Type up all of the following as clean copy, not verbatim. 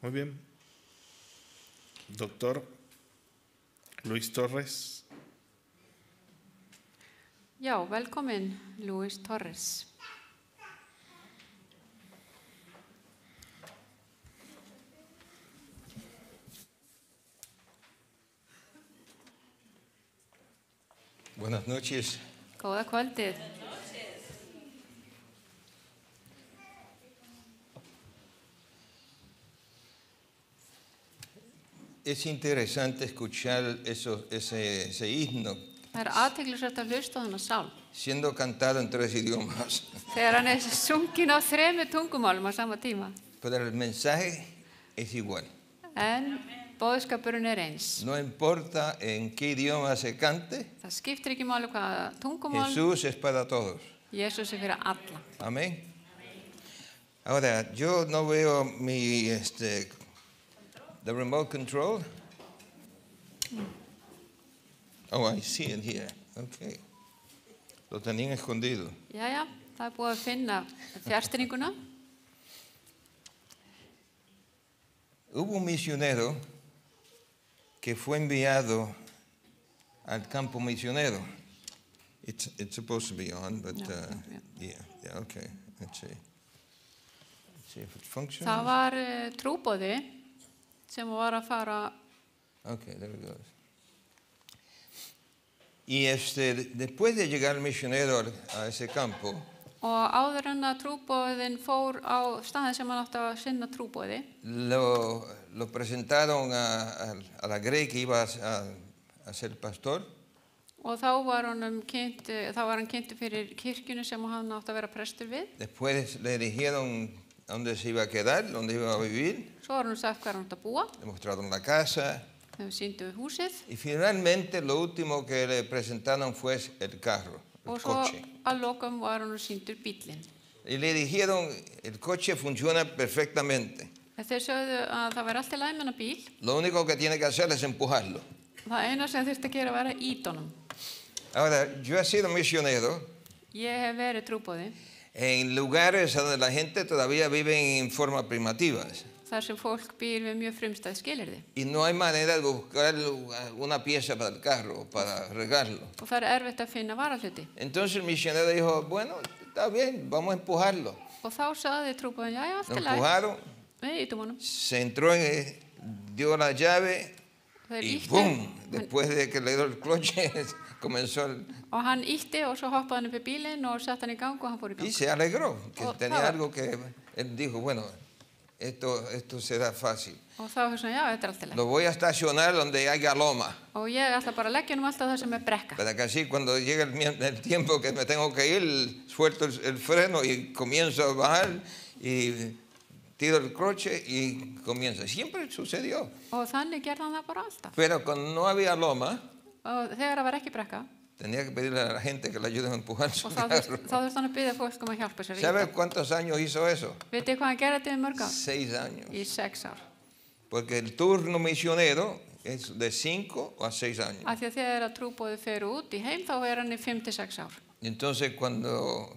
Muy bien. Doctor Luis Torres. Já, velkomin, Luis Torres. Buenas noches. Góða kvöldið. Es interesante escuchar ese himno Það athyglisvert að hlusta á þennan sálm. siendo cantado en 3 idiomas. Þegar hann sunginn á 3 tungumálum á sama tíma. Pero el mensaje es igual. En boðskapurinn eins. No importa en qué idioma se cante, Það skiptir ekki máli hvaða tungumál. Jesús es para todos. Jesús fyrir alla. Amén. Ahora, yo no veo the remote control. Oh, I see it here. Okay. Lo tenían escondido. Jæja, það búið að finna fjárstýringuna. Hubo un misionero que fue enviado al campo misionero. It's supposed to be on, but yeah, okay. Let's see if it functions. Það var trúboði sem var að fara. Okay, there it goes. Y después de llegar el misionero a ese campo, Og áður en að trúboðin fór á staðin sem hann átti að sinna trúboði. lo presentaron a la grey que iba a ser pastor. Og þá var hann kynntur fyrir kirkjunni sem hann átti að vera prestur við. Después le dijeron dónde se iba a quedar, dónde iba a vivir. Svo var hann sagt hvað hann átti að búa. Le mostraron la casa. Þau sýndu húsið. Y finalmente lo último que le presentaron fue el carro, el Og svo coche. að lokum var hann sýndur bíllinn. Y le dijeron, el coche funciona perfectamente. Þeir sögðu að það væri allt í lagi með þennan bíl. Lo único que tiene que hacer es empujarlo. Það eina sem þurfti að gera var að ýta honum. Ahora, yo he sido misionero Ég hef verið trúboði. en lugares donde la gente todavía vive en forma primitivas. Þar sem fólk býr við mjög frumstæð skilyrði. Y no hay manera de buscar una pieza para el carro, para arreglarlo. Og það erfitt að finna varahluti. Entonces el misionero dijo, bueno, está bien, vamos a empujarlo. Og þá sagði trúboðin, já, allt Lo í lagi. empujaron, Við ýtum honum. se entró, dio la llave Þeir y ýttu. ¡pum! Después de que le dio el cloche, comenzó Og hann ýtti og svo hoppaði hann upp í bílinn og sett hann í gang og hann fór í y gang. se alegró, que Oh, tenía estaba. algo que él dijo, bueno, esto será fácil. Og þá hugsaði hann, já, þetta allt í lagi. Lo voy a estacionar donde haya loma, Og ég ætla bara að leggja honum alltaf það sem brekka. para que así cuando llegue el tiempo que me tengo que ir, suelto el freno y comienzo a bajar y tiro el coche y comienza. Siempre sucedió. Og þannig gerði hann það bara alltaf. Pero cuando no había loma, Og þegar það var ekki brekka, tenía que pedirle a la gente que le ayuden a empujar su og þá carro. þurfti hann að biðja fólk að hjálpa sér að ¿Sabes ýta. cuántos años hizo eso? Vitið hvað hann gerði þetta í mörg ár? 6 años. Í 6 ár. Porque el turno misionero es de 5 a 6 años. Af því að þegar að trúboði fer út í heim, þá hann í 5 til 6 ár. Entonces cuando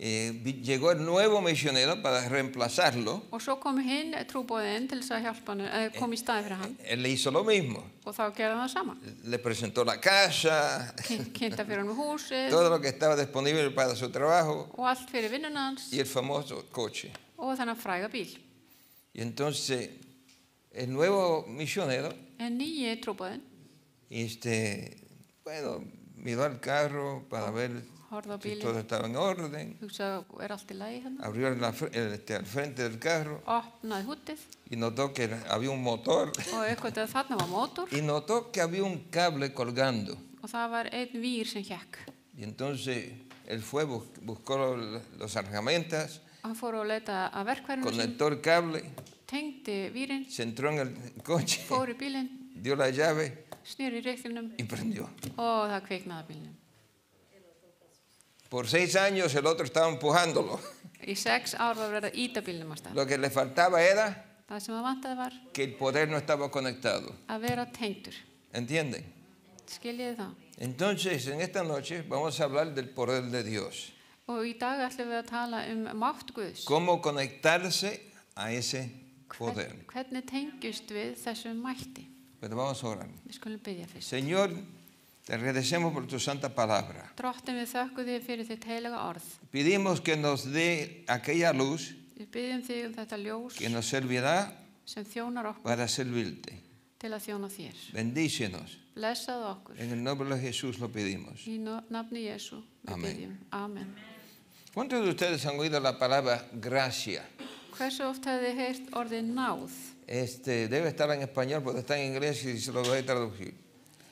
llegó el nuevo misionero para reemplazarlo, Og svo kom hinn trúboðinn til þess að hjálpa hann, kom í staði fyrir hann. él le hizo lo mismo. Og þá gerði hann það sama. Le presentó la casa, Kynnta fyrir hann húsið todo lo que estaba disponible para su trabajo og allt fyrir vinnuna hans y el famoso coche. og þennan fræga bíl. Y entonces el nuevo misionero, En nýji trúboðinn bueno, miró al carro para ver horfði á si bílinn, todo estaba en orden, hugsaði, allt í lagi hérna? abrió al frente del carro Opnaði húttið y notó que había un motor og eitthvað þarna var mótor y notó que había un cable colgando. og það var einn vír sem hékk. Y entonces él fue, buscó los herramientas, Hann fór að leita að verkfærinu sín, conectó el cable, tengdi vírinn, se entró en el coche, fór í bílinn, dio la llave snýri í reyklinum y prendió. og það kviknaði á bílnum. Por 6 años el otro estaba empujándolo. Í 6 ár var verið að ýta bílnum á stað. Lo que le faltaba era Það sem það vantaði var que el poder no estaba conectado. að vera tengdur. ¿Entienden? Skiljiði það? Entonces, en esta noche vamos a hablar del poder de Dios. Og í dag ætlum við að tala mátt Guðs. Cómo conectarse a ese poder. Hvernig tengjust við þessum mætti? Pero vamos a orar. Við skulum biðja fyrst. Señor, te agradecemos por tu santa palabra. Drottin, við þökkum þig fyrir þitt heilaga orð. Pedimos que nos dé aquella luz Við biðjum þig þetta ljós que nos servirá sem þjónar okkur para servirte. til að þjóna þér. Bendícenos. Blessaðu okkur. En el nombre de Jesús lo pedimos. Í nafni Jesú við Amen. biðjum. Amen. ¿Cuántos de ustedes han oído la palabra gracia? Hversu oft hefði þið heyrt orðið náð? Debe estar en español porque está en inglés y se lo voy a traducir.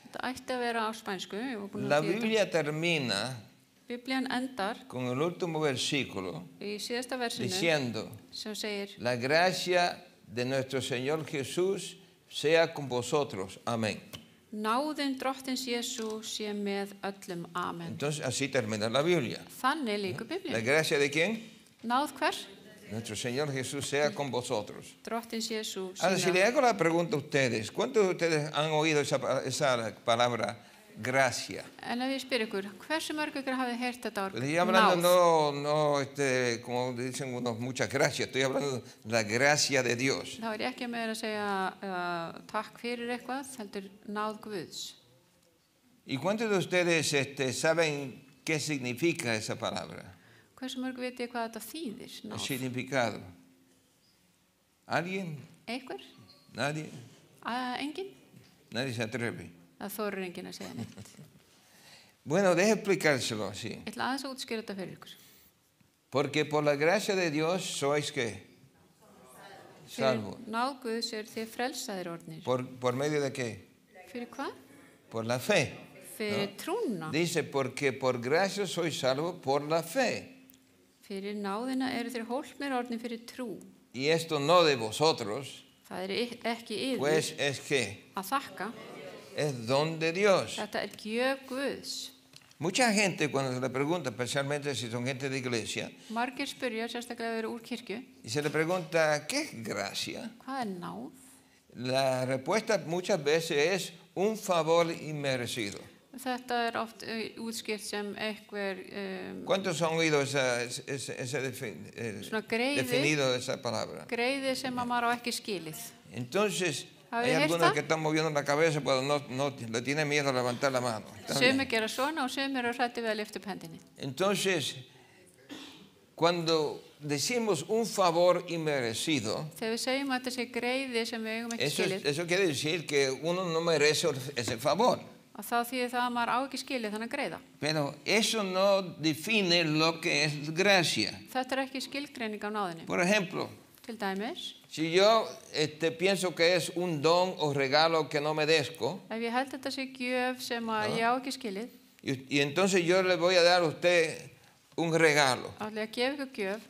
Þetta ætti að vera á spænsku. Ég var búin að La þýða þetta. Biblia termina Biblían endar con el último versículo í síðasta versinu diciendo: sem segir la gracia de nuestro Señor Jesús sea con vosotros. Amén. náðin drottins Jesú sé með öllum. Amen. Entonces así termina la Biblia. Þannig líka La Biblían. gracia de quién? Náð hver? Nuestro Señor Jesús sea con vosotros. Drottins Jesú Ahora, si le sína. hago la pregunta a ustedes, ¿cuántos de ustedes han oído esa palabra gracia? En ef ég spyr ykkur, hversu mörg ykkur hafið heyrt þetta orð Estoy hablando náð? como dicen unos, muchas gracias. Estoy hablando de la gracia de Dios. Þá ég ekki með að segja takk fyrir eitthvað, heldur náð Guðs. ¿Y cuántos de ustedes saben qué significa esa palabra? Hversu mörg veit ég hvað þetta þýðir? El Náð. significado. ¿Alguien? Einhver? ¿Nadie? Engin? Nadie se atreve. Það þorir engin að segja neitt. Bueno, deje explicárselo así. Ég ætla aðeins að útskýra þetta fyrir ykkur. Porque por la gracia de Dios sois ¿qué? Salvos. Fyrir náð Guðs er þið frelsaðir orðnir. ¿Por medio de qué? Fyrir hvað? Por la fe. Fyrir trúna. Dice, porque por gracia sois salvos por la fe. Fyrir náðina eru þeir hólpnir orðnir fyrir trú. Y esto no de vosotros, Það er ekki yður pues es que að þakka. es don de Dios. Þetta er gjöf Guðs. Mucha gente cuando se le pregunta, especialmente si son gente de iglesia, Margir spyrja, sérstaklega ef þeir eru úr kirkju, y se le pregunta, ¿qué es gracia? hvað er náð? La respuesta muchas veces es un favor inmerecido. Þetta er oft útskýrt sem einhver ¿Cuántos han oído ese Svona greiði. definido de esa palabra? greiði sem að maður á ekki skilið. Entonces, ¿Habéis hay visto? algunos que están moviendo la cabeza, pero no le tienen miedo a levantar la mano. ¿Está bien? Sumir gera svona og sumir eru hræddir við að lyfta upp hendinni. Entonces, cuando decimos un favor inmerecido, Þegar við segjum að þetta sé greiði sem við eigum ekki skilið, eso quiere decir que uno no merece ese favor. og þá þýðir það að maður á ekki skilið þannig að greiða. Pero eso no define lo que es gracia. Þetta er ekki skilgreining á náðinni. Por ejemplo, Til dæmis, si yo pienso que es un don o regalo que no merezco, ef ég held þetta sé gjöf sem að ég á ekki skilið, y entonces yo le voy a dar a usted un regalo. þá ætla ég að gefa ykkur gjöf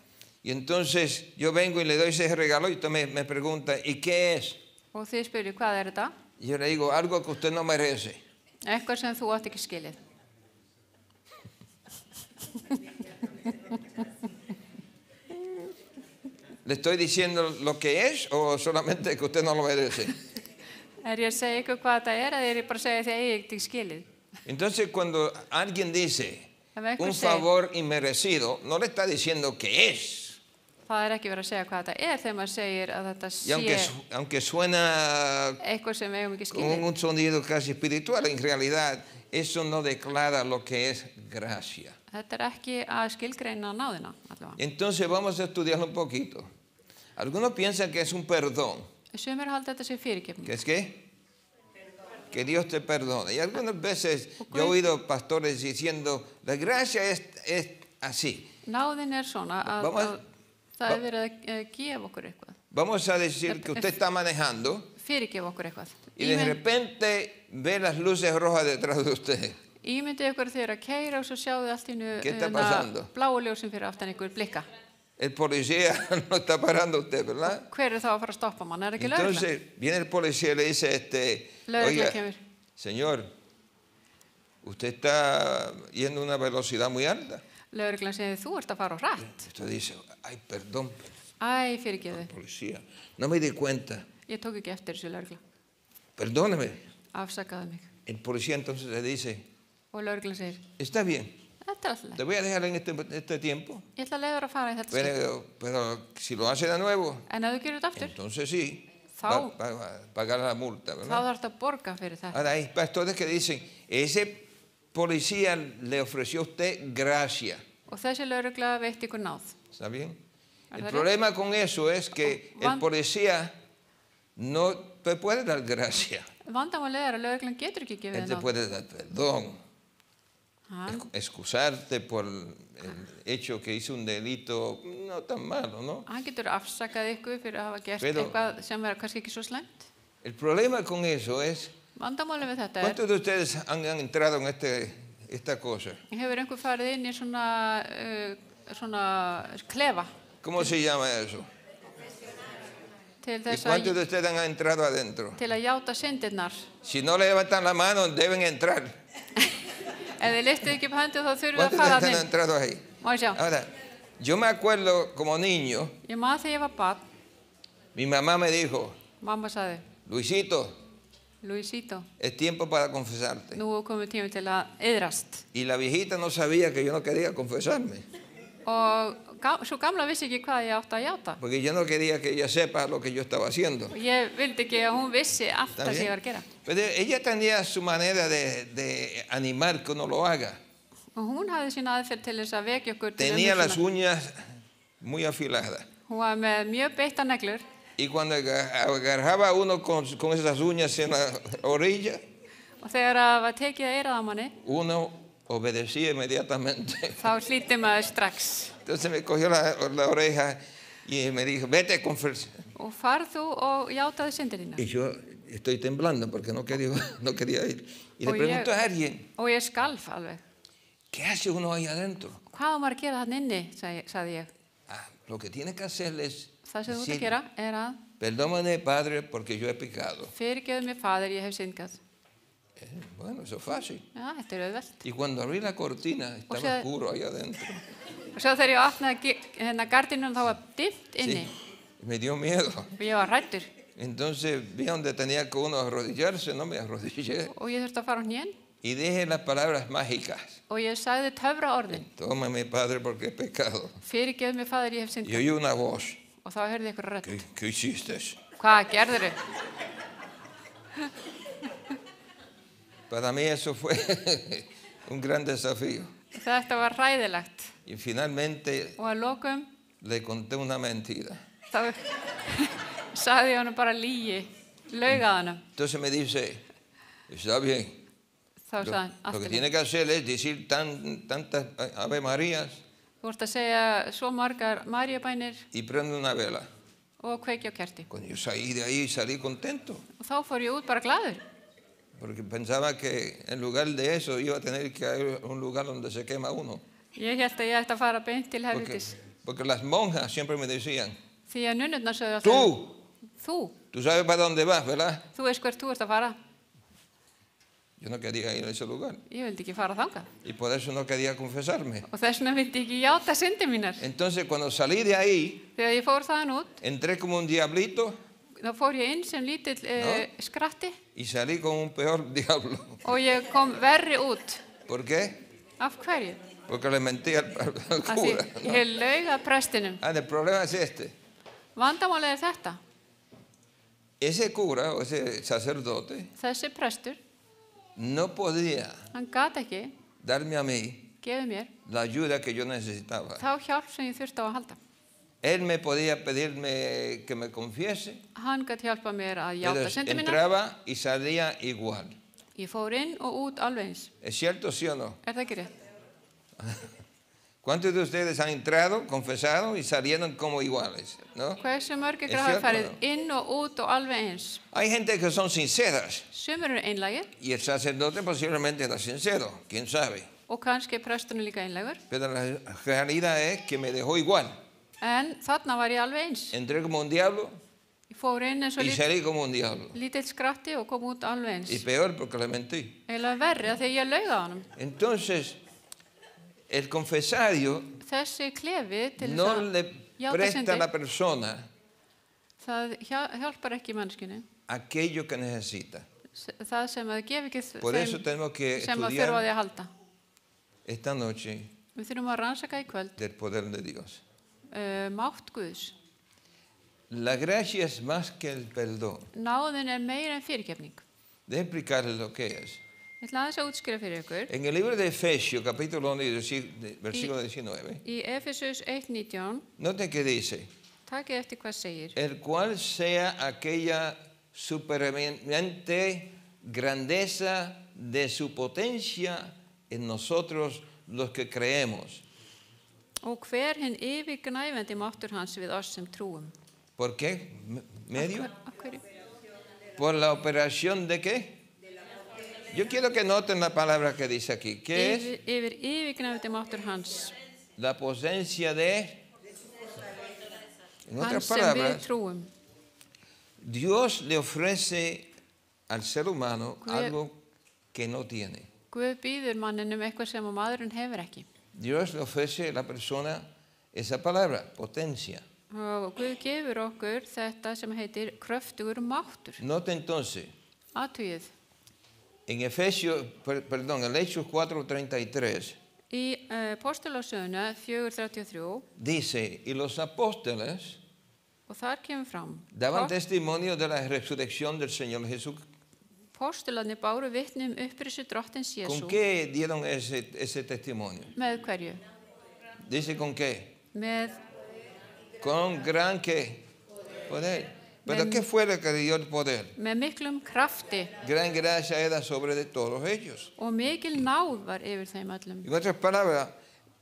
Y entonces yo vengo y le doy ese regalo y usted me pregunta, ¿y qué es? og þið spyrju hvað er þetta? Y yo le digo, algo que usted no merece. Eitthvað sem þú átt ekki skilið. ¿Le estoy diciendo lo que es o solamente que usted no lo merece? Er ég að segja ykkur hvað þetta er eða er ég bara að segja því að ég ekki skilið? Entonces cuando alguien dice Ef einhver un segir- favor inmerecido, no le está diciendo qué es. Það er ekki verið að segja hvað þetta er þegar maður segir að þetta Y aunque, sé aunque suena eitthvað sem við eigum ekki con skilið. un sonido casi espiritual, en realidad eso no declara lo que es gracia. Þetta er ekki að skilgreina náðina allavega. Entonces vamos a estudiarlo un poquito. Algunos piensan que es un perdón. Sumir halda þetta sé fyrirgefning. ¿Qué es qué? Que Dios te perdone. Y algunas veces Ok. yo he oído pastores diciendo, la gracia es así. Náðin er svona að, Vamos- að það er verið að gefa okkur eitthvað. Vamos a decir que usted está manejando Fyrirgefa okkur eitthvað. y de repente ve las luces rojas detrás de usted. Ímyndið ykkur þegar að keyra og svo sjáu þið allt í ¿Qué está pasando? bláu ljósin fyrir aftan ykkur blikka. El policía no está parando a usted, ¿verdad? Hver er þá að fara að stoppa mann? Er ekki lögreglan? Entonces viene el policía y le dice, Lögregla oiga, kemur. señor, usted está yendo a una velocidad muy alta. Lögreglan segir þú ert að fara á hratt. Usted dice, ay, perdón, Æ, fyrirgeðu. policía, no me di cuenta, Ég tók ekki eftir þessu lögregla. perdóneme. Afsakaðu mig. El policía entonces le dice, Og lögreglan segir, está bien, þetta þetta er alltaf. Te voy a dejar en este tiempo, Ég ætla að leiða þér að fara í þetta skip. pero si lo hace de nuevo, En ef þú gerir þetta aftur, entonces sí, Þá- va a pagar la multa, þá ¿verdad? þarf þetta að borga fyrir þetta. Ahora hay pastores que dicen, ese policía le ofreció a usted gracia, Og þessi lögregla veitti ykkur náð. ¿está bien? El ¿Verdad? problema con eso es que el Van- policía no te puede dar gracia, Vandamálið er að lögreglan getur ekki gefið él þér te náð. puede dar perdón, Hann, excusarte por el hecho que hizo un delito no tan malo, ¿no? hann getur afsakað ykkur fyrir að hafa gert Pero- eitthvað sem er kannski ekki svo slæmt. El problema con eso es, Vandamálið við þetta er, ¿cuántos de ustedes han entrado en esta cosa? hefur einhver farið inn í svona klefa ¿Cómo se llama eso? til ¿Y þess cuántos að, de ustedes han entrado adentro? til að játa syndirnar. Si no levantan la mano, deben entrar. Ef þið liftið ekki upp hendur þá þurfum við ¿Cuántos að de fara ustedes han inn. entrado ahí? Má ég sjá. Ahora, yo me acuerdo como niño, Ég maður þegar ég var barn, mi mamá me dijo, mamma sagði, Luisito, Luisito, es tiempo para confesarte. nú er komið tími til að yðrast. Y la viejita no sabía que yo no quería confesarme, Og svo gamla vissi ekki hvað ég átti að játa. porque yo no quería que ella sepa lo que yo estaba haciendo. Og ég vildi ekki að hún vissi allt ¿Está það sem ég bien? var að gera. Pero ella tenía su manera de animar que uno lo haga. Og hún hafði sína aðferð til þess að vekja okkur til Tenía las umhugsunar. uñas muy afiladas. Hún var með mjög beittar neglur Y cuando agarraba uno con esas uñas en la orilla, og þegar það var tekið að eyrað á manni, uno obedecía inmediatamente. þá hlýtti maður strax. Entonces me cogió la oreja y me dijo, vete a confesar. Og farð þú og játaði syndir þína. Y yo estoy temblando porque no quería ir. Y le Oye. pregunto a alguien, Og ég skalf alveg. ¿qué hace uno ahí adentro? Hvað á maður að gera þarna inni, sagði ég. Ah, lo que tiene que hacer es Það sem þú ert að decir, gera er að perdóname, Padre, porque yo he pecado. fyrirgefðu mér faðir, ég hef syndgað. Bueno, eso es fácil. Já, þetta er auðvelt. Y cuando abrí la cortina, estaba sea- oscuro ahí adentro. Og svo þegar ég opnaði gardínum þá var dimmt inni Sí, me dio miedo. og ég var hrættur. Entonces vi donde tenía que uno arrodillarse, no me arrodillé. Og ég þurfti að fara á hnén Y dije las palabras mágicas. og ég sagði töfra orðin. Tómame, Padre, porque he pecado. Fyrirgefðu mér faðir, ég hef Y syndgað. oí una voz. Og þá heyrði ég ykkur rödd. ¿Qué hiciste? Hvað gerðirðu? Para mí eso fue un gran desafío. Þetta var hræðilegt. Y finalmente Og að lokum le conté una mentira. þá sagði ég honum bara lygi, laugaði honum. Entonces me dice, está bien. Þá sagði hann, Lo allt que í lagi. tiene que hacer es decir tantas Ave Marías Þú ert að segja svo margar Maríubænir y prende una vela. og kveikja á kerti. Cuando yo salí de ahí, salí contento. Og þá fór ég út bara glaður. Porque pensaba que en lugar de eso iba a tener que ir a un lugar donde se quema uno. Ég held að ég ætti að fara beint til helvitis. Porque las monjas siempre me decían, Því að nunnurnar sögðu alltaf, tú sabes para dónde vas, ¿verdad? þú veist hvert þú ert að fara. Yo no quería ir a ese lugar. Ég vildi ekki fara þangað. Y por eso no quería confesarme. Og þess vegna vildi ég ekki játa syndir mínar. Entonces cuando salí de ahí, Þegar ég fór þaðan út, entré como un diablito þá fór ég inn sem lítill skratti y salí como un peor diablo. og ég kom verri út. ¿Por qué? Af hverju? Porque le mentí al Af því cura. ¿no? ég laug að prestinum. Ah, el problema es este. Vandamálið er þetta. Ese cura o ese sacerdote Þessi prestur, no podía hann gat ekki darme a mí gefið mér la ayuda que yo necesitaba. þá hjálp sem ég þurfti á að halda. Él me podía pedirme que me confiese, Hann gat hjálpa mér að pero játa syndir mínar. entraba y salía igual. Ég fór inn og út alveg eins. ¿Es cierto, sí o no? Er það ekki rétt? ¿Cuántos de ustedes han entrado, confesado y salieron como iguales? ¿No? Hversu mörg ykkur Er hafa cierto, farið no? inn og út og alveg eins? Hay gente que son sinceras Sumir eru einlægir y el sacerdote posiblemente era sincero, quién sabe. og kannski er presturinn líka einlægur. Pero la realidad es que me dejó igual. En þarna var ég alveg eins. Entré como un diablo Ég fór inn eins og y salí como un diablo. lítill skratti og kom út alveg Y eins. peor porque le mentí. Eða verri að því ég laugaði á honum. Entonces, el confesario Þessi klefi til no þess le að játa presta a la syndi, persona það hjálpar ekki mannskjunni. aquello que necesita. Það sem að gefi ekki Por eso tenemos que sem að þurfa á estudiar því að halda. esta noche Við þurfum að rannsaka í kvöld del poder de Dios. mátt Guðs. La gracia es más que el perdón. Náðin meira en fyrirgefning. Déjame explicarles lo que es. Ég ætla aðeins að útskýra fyrir ykkur. En el libro de Efesios, capítulo 1, versículo 19, Í Efesus 1:19, noten que dice, takið eftir hvað segir. el cual sea aquella supereminente grandeza de su potencia en nosotros los que creemos. Og hver hinn yfirgnæfandi máttur hans við oss sem trúum. ¿Por qué? ¿Medio? Af hverju? ¿Por la operación de qué? Yo quiero que noten la palabra que dice aquí. ¿Qué es? Yfir yfirgnæfandi máttur hans. La potencia de... En Hans otras sem við palabras, trúum. Dios le ofrece al ser humano algo que no tiene. Guð býður manninum eitthvað sem maðurinn hefur ekki. Dios le ofrece a la persona esa palabra, potencia. Og Guð gefur okkur þetta sem heitir kröftugur máttur. Note entonces, Athugið. en Efesios, perdón, en Hechos 4:33, Í Póstulasöguna 4:33 dice, y los apóstoles og þar kemur fram. daban testimonio de la resurrección del Señor Jesús. Póstularnir báru vitni upprissu drottins Jesú. ¿Con qué dieron ese testimonio? Með hverju? Dice con qué. Með Con gran ¿qué? Poder. ¿Pero qué fue lo que dio el poder? miklum krafti Gran gracia era sobre de todos ellos. og mikil náð var yfir þeim öllum. En otras palabras,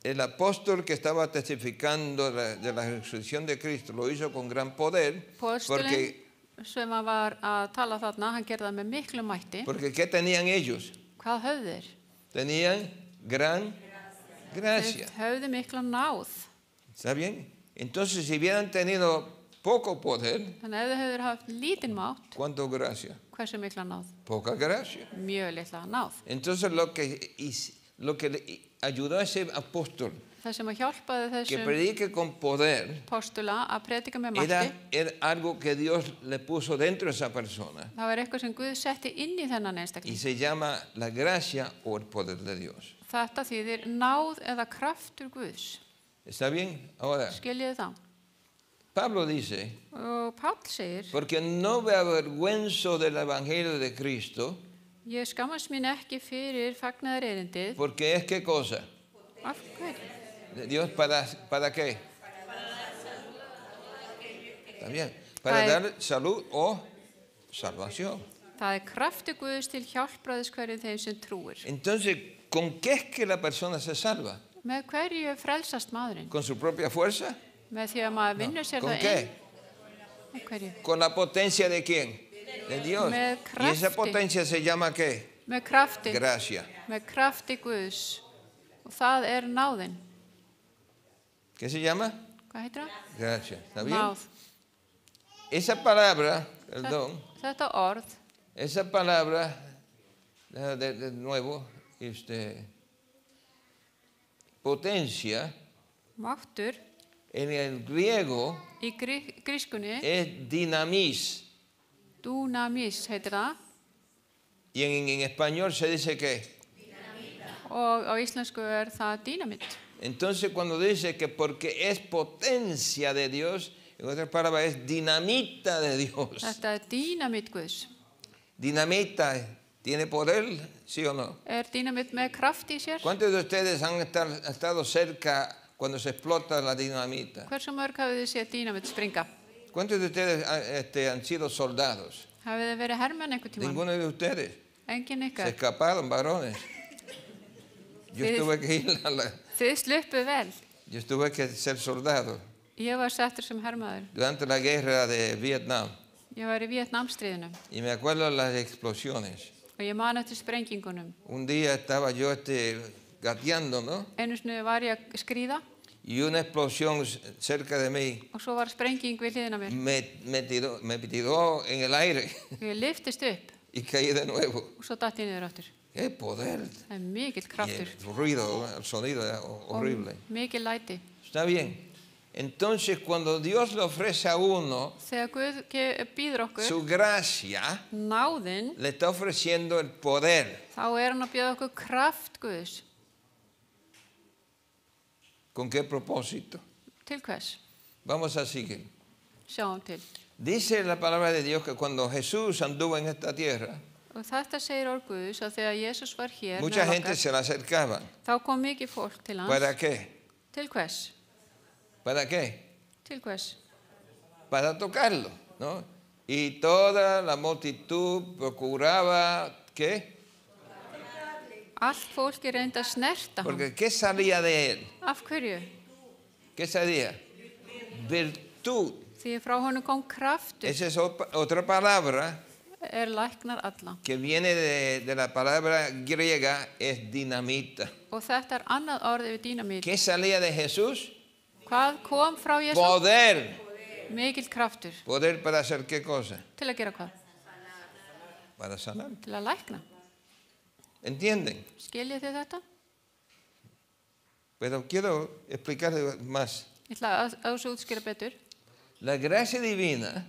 el apóstol que estaba testificando de la resurrección de Cristo lo hizo con gran poder Póstulinn sem var að tala þarna, hann gerði það með miklu mætti. porque ¿qué tenían ellos? Hvað höfðu þeir? Tenían gran gracia. Þeir höfðu mikla náð. ¿Está bien? Entonces, si hubieran tenido poco poder, Þannig ef þau hefur haft lítinn mátt, ¿cuánto gracia? hversu mikla náð? Poca gracia. Mjög litla náð. Entonces, lo que le ayudó a ese apóstol Það sem að hjálpaði que þessum predique con poder postula að predika með mætti, era algo que Dios le puso dentro de esa persona það var eitthvað sem Guð setti inn í þennan y einstakling. se llama la gracia o el poder de Dios. Þetta þýðir náð eða kraftur Guðs. ¿Está bien? Ahora, Skiljiði það? Pablo dice, Og Páll segir, porque no me avergüenzo del evangelio de Cristo, ég skammast mín ekki fyrir fagnaðar erindið. porque es qué cosa? Af hverju? De Dios para qué? Está bien. Para Para- dar salud o salvación. Það kraftur Guðs til hjálpraðis hverju þeim sem trúir. Entonces, ¿con qué es que la persona se salva? Með hverju frelsast maðurinn? ¿Con su propia fuerza? Með því að maður vinnur sér ¿Con það qué? inn? Með hverju? Con la potencia de quién? De Dios. Me Y esa crafty. potencia se llama ¿qué? Með krafti. Gracia. Með krafti Guðs. Og það náðin. ¿Qué se llama? Hvað heitir það? Gracia. ¿Está bien? Náð. Esa palabra, perdón, Þetta orð, esa palabra, de nuevo, potencia, máttur, en el griego í grískunni, es dinamis. dunamis heitir það. Y en español se dice que. Og á íslensku það dínamit. Entonces cuando dice que porque es potencia de Dios, en otras palabras es dinamita de Dios. Þetta dínamit Guðs. Dinamita, ¿tiene poder? ¿Sí o no? Dínamit með kraft í sér? ¿Cuántos de ustedes han estado cerca cuando se explota la dinamita? Hversu mörg hafið þið séð dínamit springa? ¿Cuántos de ustedes han sido soldados? Hafið þið verið hermenn einhvern tímann? Ninguno de ustedes. Engin Se ykkar. escaparon, varones. Yo tuve que ir Þið sluppuð vel. yo tuve que ser soldado Ég var settur sem hermaður. durante la guerra de Vietnam. Ég var í Vietnamstríðinu Y me acuerdo de las explosiones. og ég man eftir sprengingunum. Un día estaba yo gateando, ¿no? Einu sinni var ég að skríða Y una explosión cerca de mí og svo var sprenging við hliðina á mér. me tiró en el aire Ég lyftist upp y caí de nuevo. og svo datt ég niður aftur. ¡Qué poder! Það mikill Y kraftur el ruido, el sonido era horrible. og mikill læti. Está bien. Entonces, cuando Dios le ofrece a uno Þegar Guð býður okkur su gracia, náðin, le está ofreciendo el poder. þá hann að bjóða okkur kraft Guðs. ¿Con qué propósito? Til hvers? Vamos a seguir. Sjáum til. Dice la palabra de Dios que cuando Jesús anduvo en esta tierra, Og þetta segir orð Guðs að þegar Jesús var hér mucha meðal gente okkar, se le acercaba. þá kom mikið fólk til hans. ¿Para qué? Til hvers? ¿Para qué? Til hvers? Para tocarlo, ¿no? Y toda la multitud procuraba, ¿qué? Allt fólki reyndi að snerta hann. Porque ¿qué salía de él? Af hverju? ¿Qué salía? Virtud. Því frá honum kom kraftur, Esa es otra palabra læknar alla. que viene de la palabra griega, es dinamita. Og þetta annað orð yfir dínamít. ¿Qué salía de Jesús? Hvað kom frá Jesús? Poder. Mikill kraftur. ¿Poder para hacer qué cosa? Til að gera hvað? Para sanar. Til að lækna. ¿Entienden? Skiljið þið þetta? Pero quiero explicar más. Ég ætla að þessu útskýra betur. La gracia divina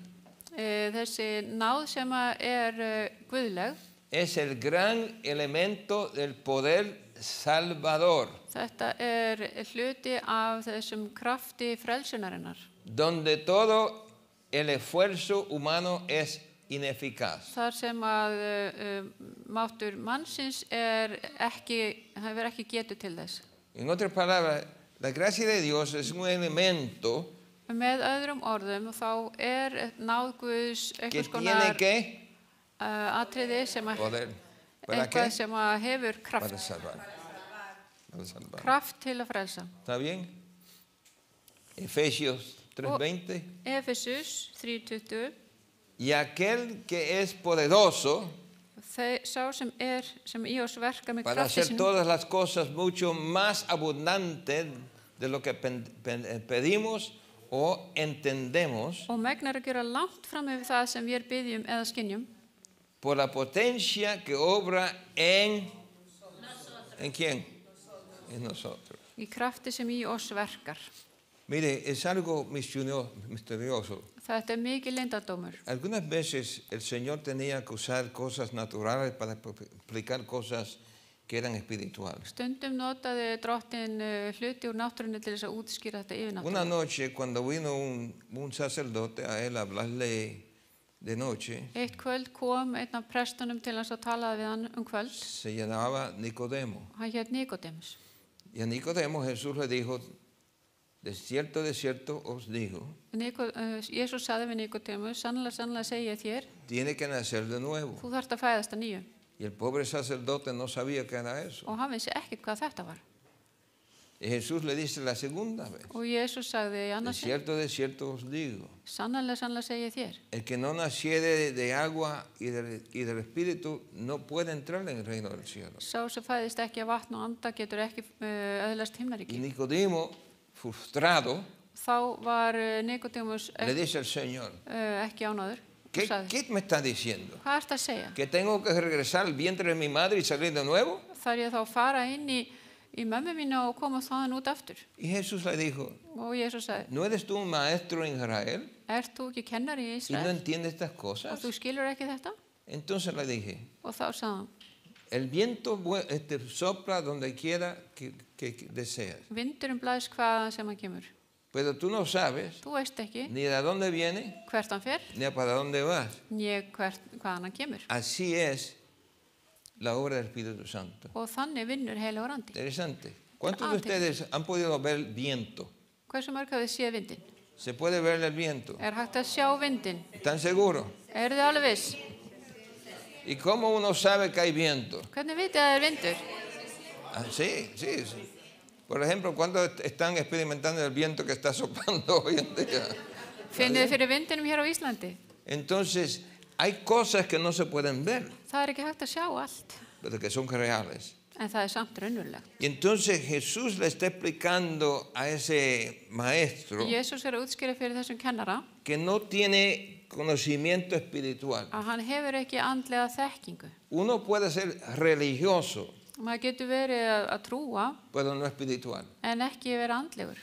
Þessi náð sem guðleg, es el gran elemento del poder salvador, þetta hluti af þessum krafti frelsunarinnar. donde todo el esfuerzo humano es ineficaz. Þar sem máttur mannsins hefur ekki getu til þess. En otras palabras, la gracia de Dios es un elemento Með öðrum orðum þá náð Guðs que einhvers tiene konar que atriði sem poder. ¿Para eitthvað qué? sem hefur Para kraft, salvar. Para salvar. kraft til að frelsa. ¿Está bien? Efesios 3:20. Efesus 3:20. Y aquel que es poderoso Sá sem í oss verka með para krafti hacer sinum todas las cosas mucho más abundantes de lo que pedimos o entendemos og megnar að gera langt fram yfir það sem við biðjum eða skynjum por la potencia que obra ¿en quién? En nosotros. í krafti sem í oss verkar. Mire, es algo misterioso. Þetta mikið leyndardómur. Algunas veces el Señor tenía que usar cosas naturales para explicar cosas que eran espirituales. Stundum notaði Drottinn hluti úr náttúrunni til þess að útskýra þetta Una yfirnáttúrulega. noche, cuando vino un sacerdote a él a hablarle de noche, Eitt kvöld kom einn af prestunum til hans að talaði við hann kvöld. se llamaba Nicodemo. Hann hét Nikodémus. Y a Nicodemo Jesús le dijo, de cierto os digo, Jesús sagði við Nikodémus, sannlega segi ég þér, tiene que nacer de nuevo. þú þarft að fæðast að nýju. Y el pobre sacerdote no sabía qué era eso. Og hann vissi ekkert hvað þetta var. Y Jesús le dice la segunda vez, Og Jesús sagði í de annars cierto os digo, sannlega segi ég þér. el que no naciere de agua y del Espíritu no puede entrar en el reino del cielo. Sá sem fæðist ekki af vatn og anda getur ekki öðlast Y himnaríki. Nicodemo, frustrado, Þá var Nikodémus le dice al Señor, ekki ánægður. ¿qué, Og sagði, qué me está diciendo? hvað ertu að segja? ¿Que tengo que regresar al vientre de mi madre y salir de nuevo? Þarf ég þá að fara inn í mömmu mína og koma þaðan út aftur? Y Jesús le dijo, Og Jesús sagði, ¿no eres tú un maestro en Israel ert þú ekki kennari í y no Ísrael entiendes estas og cosas? þú skilur ekki þetta? Entonces le dije, Og þá sagði hann, el viento sopla donde quiera que deseas, vindurinn blæs hvaðan sem hann kemur. pero tú no sabes Þú veist ekki ni de dónde viene hvert hann fer, ni para dónde vas. né hvaðan hann kemur. Así es la obra del Espíritu Santo. Og þannig vinnur heilagur andi. Interesante. ¿Cuántos de ustedes han podido ver el viento? Hversu mörg hafið séð vindinn? ¿Se puede ver el viento? Hægt að sjá vindinn? ¿Están seguros? Eru þið alveg viss? ¿Y cómo uno sabe que hay viento? Hvernig vitið það vindur? Ah, sí. Por ejemplo, ¿cuándo están experimentando el viento que está soplando hoy en día? Finnið þið fyrir vindinum hér á Íslandi? Entonces, hay cosas que no se pueden ver, Það ekki hægt að sjá allt, pero que son reales. en það samt raunverulegt. Y entonces Jesús le está explicando a ese maestro Jesús að útskýra fyrir þessum kennara que no tiene conocimiento espiritual. að hann hefur ekki andlega þekkingu. Uno puede ser religioso, Maður getur verið að trúa pero no espiritual. en ekki vera andlegur.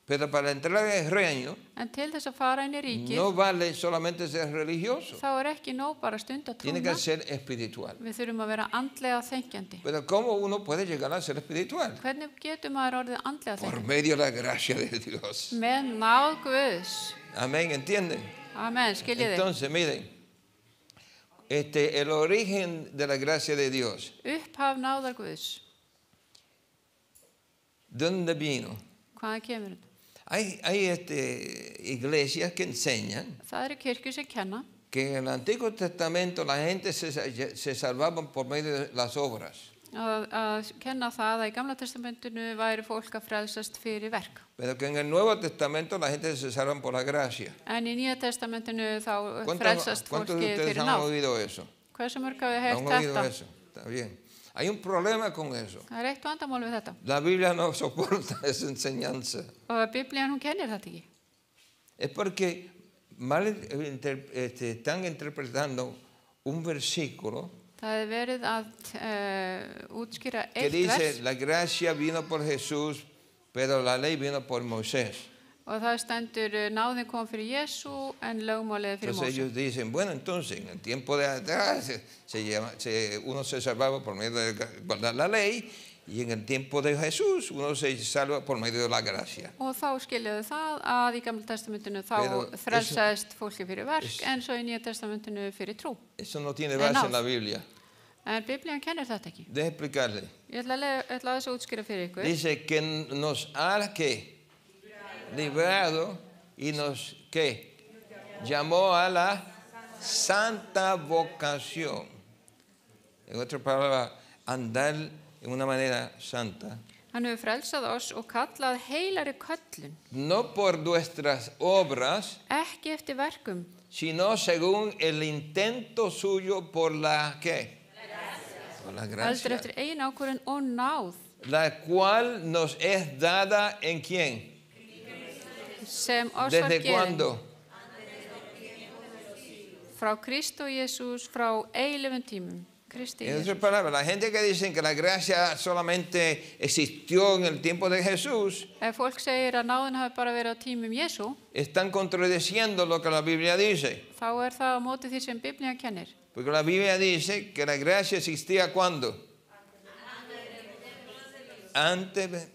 Pero para entrar en el reino En til þess að fara inn í ríkið, no vale solamente ser religioso, þá ekki nóg bara stunda tiene trúna. que ser espiritual. Við þurfum að vera andlega þenkjandi. Pero ¿cómo uno puede llegar a ser espiritual? Hvernig getur maður orðið andlega Por þenkjandi? medio de la gracia de Dios. Með náð Guðs. Amén, ¿entienden? Amen, skiljið þið. Entonces, miren, el origen de la gracia de Dios, Upphaf náðar Guðs. ¿dónde vino? Hvaðan kemur þetta? Hay iglesias que enseñan Það eru kirkjur sem kenna que en el Antiguo Testamento la gente se salvaba por medio de las obras. að kenna það að í Gamla testamentinu væri fólk að frelsast fyrir verk. Pero que en el Nuevo Testamento la gente se salva por la gracia. En í Nýja testamentinu þá frelsast ¿Cuántos de fólki ustedes fyrir han náð. oído eso? Hversu mörg hafi heyrt ¿Han oído þetta? eso? Está bien. Hay un problema con eso. Það er eitt vandamál við þetta. La Biblia no soporta esa enseñanza. Og Biblían hún kennir þetta ekki. Es porque están interpretando un versículo Það er verið að útskýra que eitt dice, vers la gracia vino por Jesús, pero la ley vino por Moisés. og það stendur náðin kom fyrir Jesú en lögmálið fyrir Entonces Móse. ellos dicen, bueno, entonces en el tiempo de atrás uno se salvaba por medio de guardar la ley, y en el tiempo de Jesús uno se salva por medio de la gracia. Og þá skiljaðu það að í Gamla testamentinu Pero þá frelsaðist fólki fyrir verk en svo í Nýja testamentinu fyrir trú. Eso no tiene base en la Biblia. En Biblían kennir þetta ekki. Deje explicarle. Ég ætla að þess að útskýra fyrir ykkur. Dice que nos ha librado y nos llamó a la santa vocación. En otras palabras, andar en una manera santa. Hann hefur frelsað oss og kallað heilari köllun, No por nuestras obras, ekki eftir verkum, sino según el intento suyo por la por la heldur gracia, eftir eigin ákvörðun og náð, la cual nos es dada en quién. sem oss var ¿Desde gefin cuándo? frá Krist og Jesús frá eilifum tímum. Kristi En Jesús. otras palabras, la gente que dice que la gracia solamente existió en el tiempo de Jesús, Ef fólk segir að náðin hafi bara verið á tímum Jesú, están contradiciendo lo que la Biblia dice. þá það á móti því sem Biblían kennir. Porque la Biblia dice que la gracia existía ¿cuándo? Antes.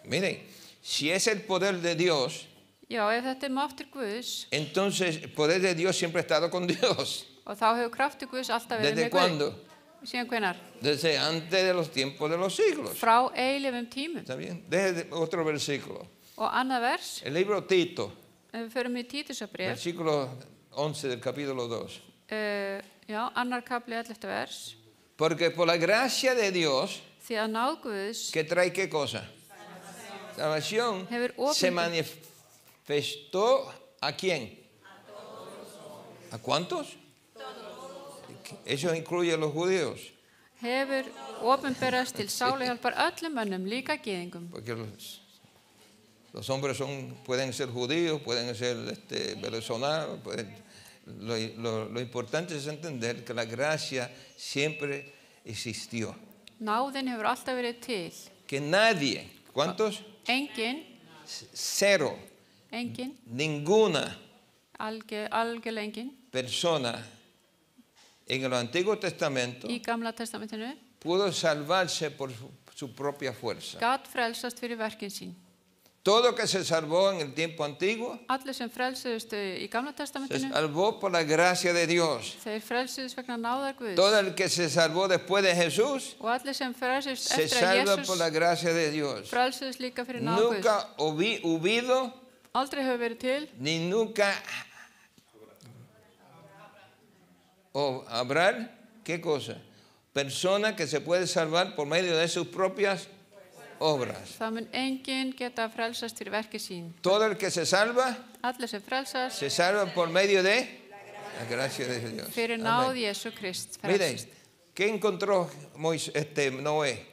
Miren, si es el poder de Dios, Já, ef þetta máttur Guðs, entonces el poder de Dios siempre ha estado con Dios. og þá hefur kraftur Guðs alltaf verið ¿Desde með Guð. cuándo? Síðan hvenær? Desde antes de los tiempos de los siglos. Frá eilifum tímum. ¿Está bien? Desde otro versículo. Og annað vers, El libro Tito, ef við förum í Títusabrif, versículo 11 del capítulo 2. já, annar kapli 11. vers, Porque por la gracia de Dios, því að náð Guðs que trae qué cosa? Salvación Hefur opinber- se manifestó ¿a quién? ¿A cuántos? Eso incluye a los judíos. hefur opinberast til sáluhjálpar öllum mönnum, líka gyðingum. Porque los hombres pueden ser judíos, pueden ser venezolanos. Lo importante es entender que la gracia siempre existió. Náðin hefur alltaf verið til. Que nadie, ¿cuántos? Engin, Cero, engin, ninguna algjörlega engin, persona en el Antiguo Testamento í Gamla testamentinu, pudo salvarse por su propia fuerza. gat frelsast fyrir verkin sín. Todo que se salvó en el tiempo antiguo Allir sem frelsuðust í Gamla se testamentinu, salvó por la gracia de Dios. þeir frelsuðust vegna náðar Guðs. Todo el que se salvó después de Jesús Og allir sem frelsuðust se eftir að salva por la Jesús gracia de Dios. frelsuðust líka fyrir náð Guðs. Nunca hubido Aldrei hefur verið til ni nunca o habrá, ¿qué cosa? Persona que se puede salvar por medio de sus propias obras. Það mun enginn geta frelsast fyrir verki sín. Todo el que se salva Allir sem frelsast se salva por medio de la gracia de Dios. fyrir náð Jésu Krist Miren, frelsast. ¿qué encontró Noé?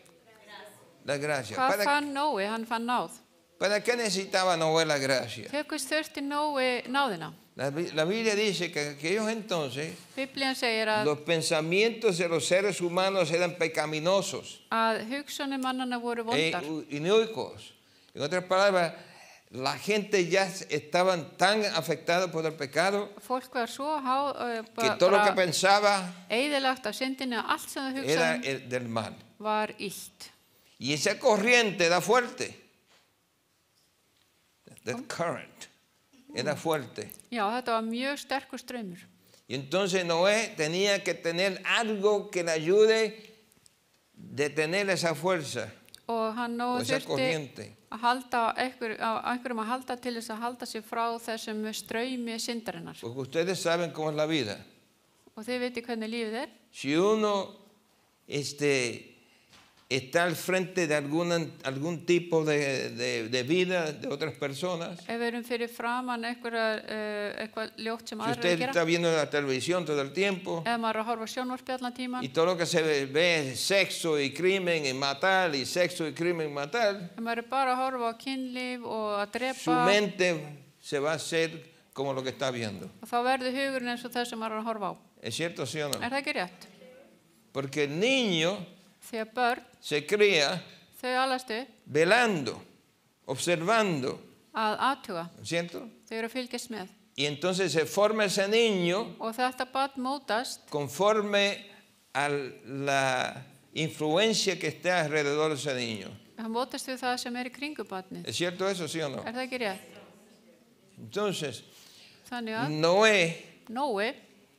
La gracia. Hvað fann Nói? Hann fann náð. ¿Para qué necesitaba Noé la gracia? Til hvers þurfti Nói náðina? La Biblia dice que en aquellos entonces Biblían segir að los pensamientos de los seres humanos eran pecaminosos hugsanir mannanna voru e vondar. inicuos. En otras palabras, la gente ya estaban tan afectados por el pecado Fólk var svo que todo lo que bara pensaba eyðilagt af syndinni og allt sem þau era hugsaði del mal. var illt. Y esa corriente era fuerte. That current era fuerte. Já, þetta var mjög sterkur straumur. Y entonces Noé tenía que tener algo que le ayude a detener esa fuerza Og hann o nú esa þurfti corriente. að halda einhverjum að halda til þess að halda sig frá þessum straumi syndarinnar. Porque ustedes saben cómo es la vida. Og þið veitir hvernig lífið er. Si uno está al frente de algún tipo de vida de otras personas, Ef við erum fyrir framan eitthvað ljótt sem si aðrir usted að está gera, viendo la televisión todo el tiempo eða maður er að horfa á sjónvarpið allan tíman, y todo lo que se ve es sexo y crimen y matar y sexo y crimen y matar, ef maður er bara að horfa á kynlíf og að su drepa, mente se va a hacer como lo que está viendo. og þá verður hugurinn eins og þess sem maður er að horfa á. ¿Es cierto, sí o no? Er það ekki rétt? Porque el niño Því að börn, se cría þau alast upp velando, observando, að athuga, ¿es cierto? þau eru að fylgjast með. Y entonces se forma ese niño Og þetta barn mótast conforme a la influencia que está alrededor de ese niño. Það mótast við það sem er í kringu barnið. ¿Es cierto eso, sí o no? Er það ekki rétt? Entonces, Þannig að Noé Nói,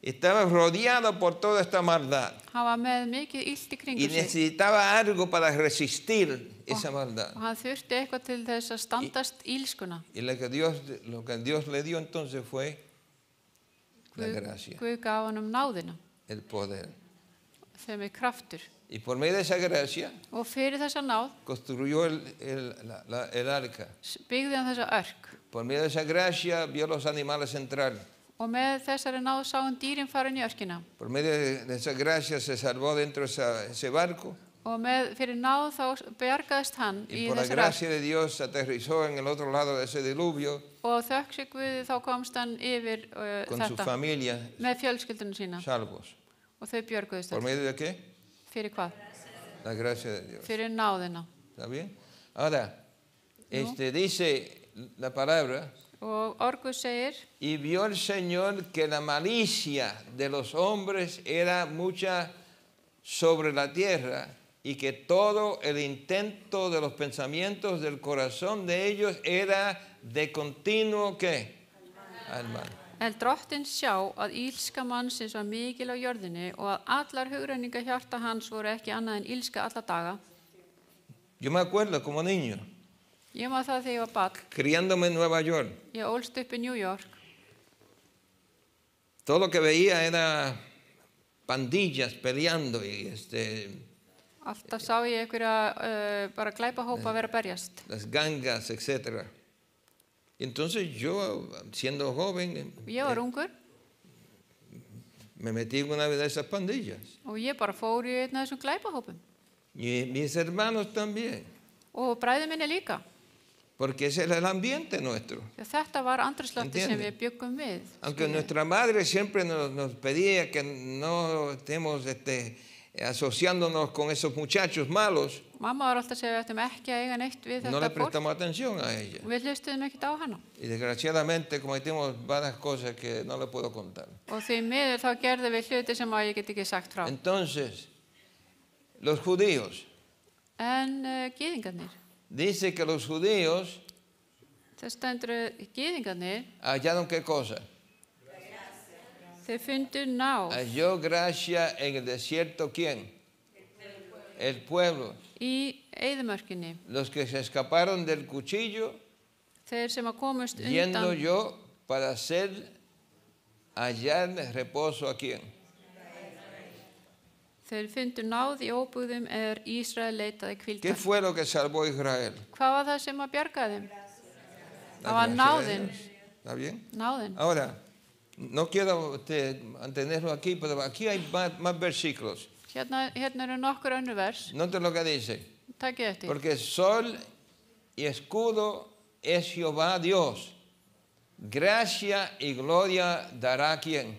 estaba rodeado por toda esta maldad hann var með mikið illt í y kringu sig necesitaba algo para resistir esa maldad. og hann þurfti eitthvað til þess að standast ílskuna. Y lo que Dios le dio entonces fue la gracia, Guð gaf hann náðina, el poder. þeim er kraftur. Y por medio de esa gracia Og fyrir þessa náð construyó el arca. byggði hann þessa örk. Por medio de esa gracia vio los animales entrar. Og með þessari náð sá hann dýrin farin í örkina. Por medio de esa gracia se salvó dentro de ese barco. Og fyrir náð þá bjargaðist hann Y í por la þessari örk. gracia de Dios aterrizó en el otro lado de ese diluvio Og þökk sig Guði þá komst hann yfir con su þetta familia með fjölskyldunum sína. salvos. Og þau björguðust ¿Por öll. medio de qué? Fyrir hvað? La gracia de Dios. Fyrir náðina. ¿Está bien? Ahora, dice la palabra, Og orguð segir, y vio el Señor que la malicia de los hombres era mucha sobre la tierra y que todo el intento de los pensamientos del corazón de ellos era de continuo ¿qué? Al mal. Drottinn sjá að ílska mannsins var mikil á jörðinni og að allar hugrenningar hjarta hans voru ekki annað en ílska alla daga. Yo me acuerdo como niño, Ég maður það þegar ég var barn. criándome en Nueva York, Ég ólst upp í New York. todo lo que veía era pandillas peleando y Alltaf sá ég einhverja bara glæpahópa vera að berjast. las gangas, etc. Entonces yo, siendo joven, Ég var ungur me metí en una de esas pandillas. og ég bara fór í einn af þessum glæpahópum. Y mis hermanos también, Og bræður minni líka. porque ese era el ambiente nuestro. Þetta var andrúmsloftið sem Entiende? við bjuggum við. Aunque nuestra madre siempre nos pedía que no estemos asociándonos con esos muchachos malos, Mamma var alltaf að segja að við ættum ekki að eiga neitt við no le þetta fólk. prestamos atención a ella. Og við hlustuðum ekkert á hana. Y desgraciadamente cometimos varias cosas que no le puedo contar. Og því miður þá gerðum við hluti sem að ég get ekki sagt frá. Entonces, los judíos, En gyðingarnir, dice que los judíos það stendur gyðingarnir, hallaron qué cosa? þeir fundu náð Halló gracia en el desierto, ¿quién? El pueblo. í eyðimörkinni. Los que se escaparon del cuchillo, Þeir sem að komust yendo undan, yo para hallar reposo a quién? þeir fundu náð í óbúðum Ísrael leitaði ¿Qué hvíldar. fue lo que salvó a Israel? Hvað var það sem að bjargaði þeim? La Það var gracia de náðin. Dios. ¿Está bien? Náðin. Ahora, no quiero mantenerlo aquí, pero aquí hay más versículos. Hérna eru nokkur önnur vers. Note lo que dice. Takið eftir. Porque sol y escudo es Jehová Dios. Gracia y gloria dará a quién?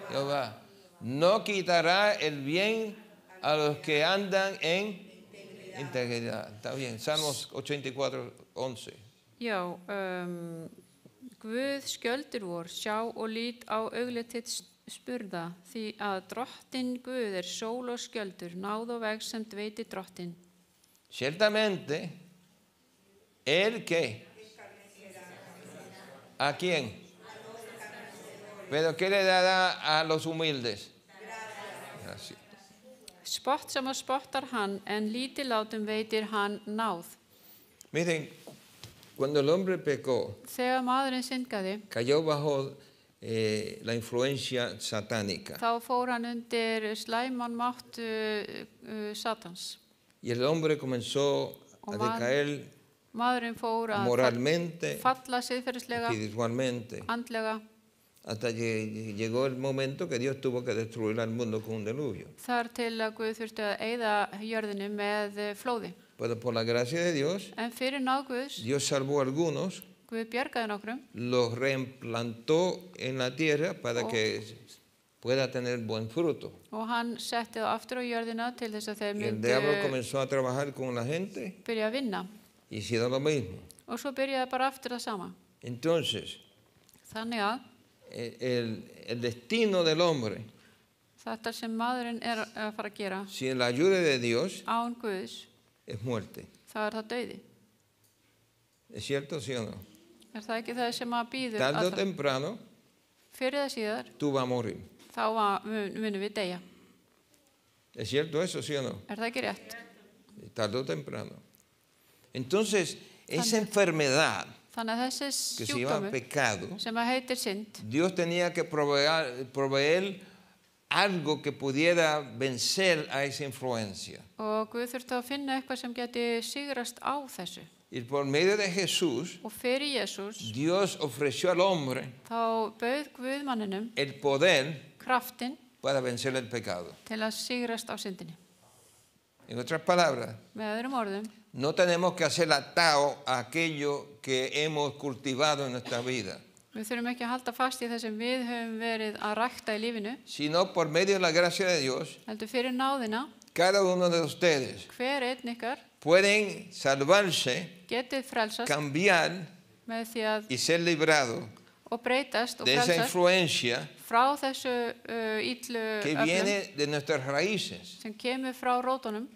Jehová. No quitará el bien a los que andan en integridad. Está bien. Salmos 84:11. Já, Guð skjöldur vor, sjá og lít á auglitið spurða, því að drottin Guð sól og skjöldur, náð og veg sem dveiti drottin. Ciertamente, ¿él qué? ¿A quién? ¿Pero qué le dará a los humildes? Gracias. Spott sem að spottar hann, en lítillátum veitir hann náð. Miren, cuando el hombre pecó, Þegar maðurinn syndgaði, cayó bajo la influencia satánica. þá fór hann undir slæman mátt Satans. Y el hombre comenzó a decaer Maðurinn fór að moralmente, falla siðferðislega, espiritualmente, andlega, hasta que llegó el momento que Dios tuvo que destruir al mundo con un diluvio. þar til að Guð þurfti að eyða jörðinni með flóði. Pero por la gracia de Dios, En fyrir náð Guðs, Dios salvó a algunos, Guð bjargaði nokkrum los reimplantó en la tierra para que pueda tener buen fruto. og hann setti það aftur á jörðina til þess að þeir Y el myndu diablo comenzó a trabajar con la gente byrja að vinna. y hicieron lo mismo. Og svo byrjaði bara aftur það sama. Entonces, Þannig að el destino del hombre, þetta sem maðurinn að fara að gera sin la ayuda de Dios, án Guðs, es muerte. það það dauði. ¿Es cierto, sí o no? Það ekki það sem að býður Tarde o allra? temprano, Fyrir það síðar, tú vas a morir. þá munum við deyja. ¿Es cierto eso, sí o no? Það ekki rétt? Tarde o temprano. Entonces, esa enfermedad Þannig að þessi que se llama sjúkdómur pecado, sem að heitir synd, Dios tenía que proveer algo que pudiera vencer a esa influencia. og Guð þurfti að finna eitthvað sem geti sigrast á þessu. Y por medio de Jesús, Og fyrir Jesús, Dios ofreció al hombre þá bauð Guð manninum el poder kraftinn para vencer el pecado. til að sigrast á syndinni. En otras palabras, Með öðrum orðum, no tenemos que hacer atado a aquello que hemos cultivado en nuestra vida, við þurfum ekki að halda fast í það sem við höfum verið að rækta í lífinu, sino por medio de la gracia de Dios, heldur fyrir náðina, cada uno de ustedes hver einn ykkar pueden salvarse, getið frelsast cambiar með því að y ser librados og breytast og de esa frelsast influencia frá þessu illu que öflum viene de nuestras raíces. sem kemur frá rótunum,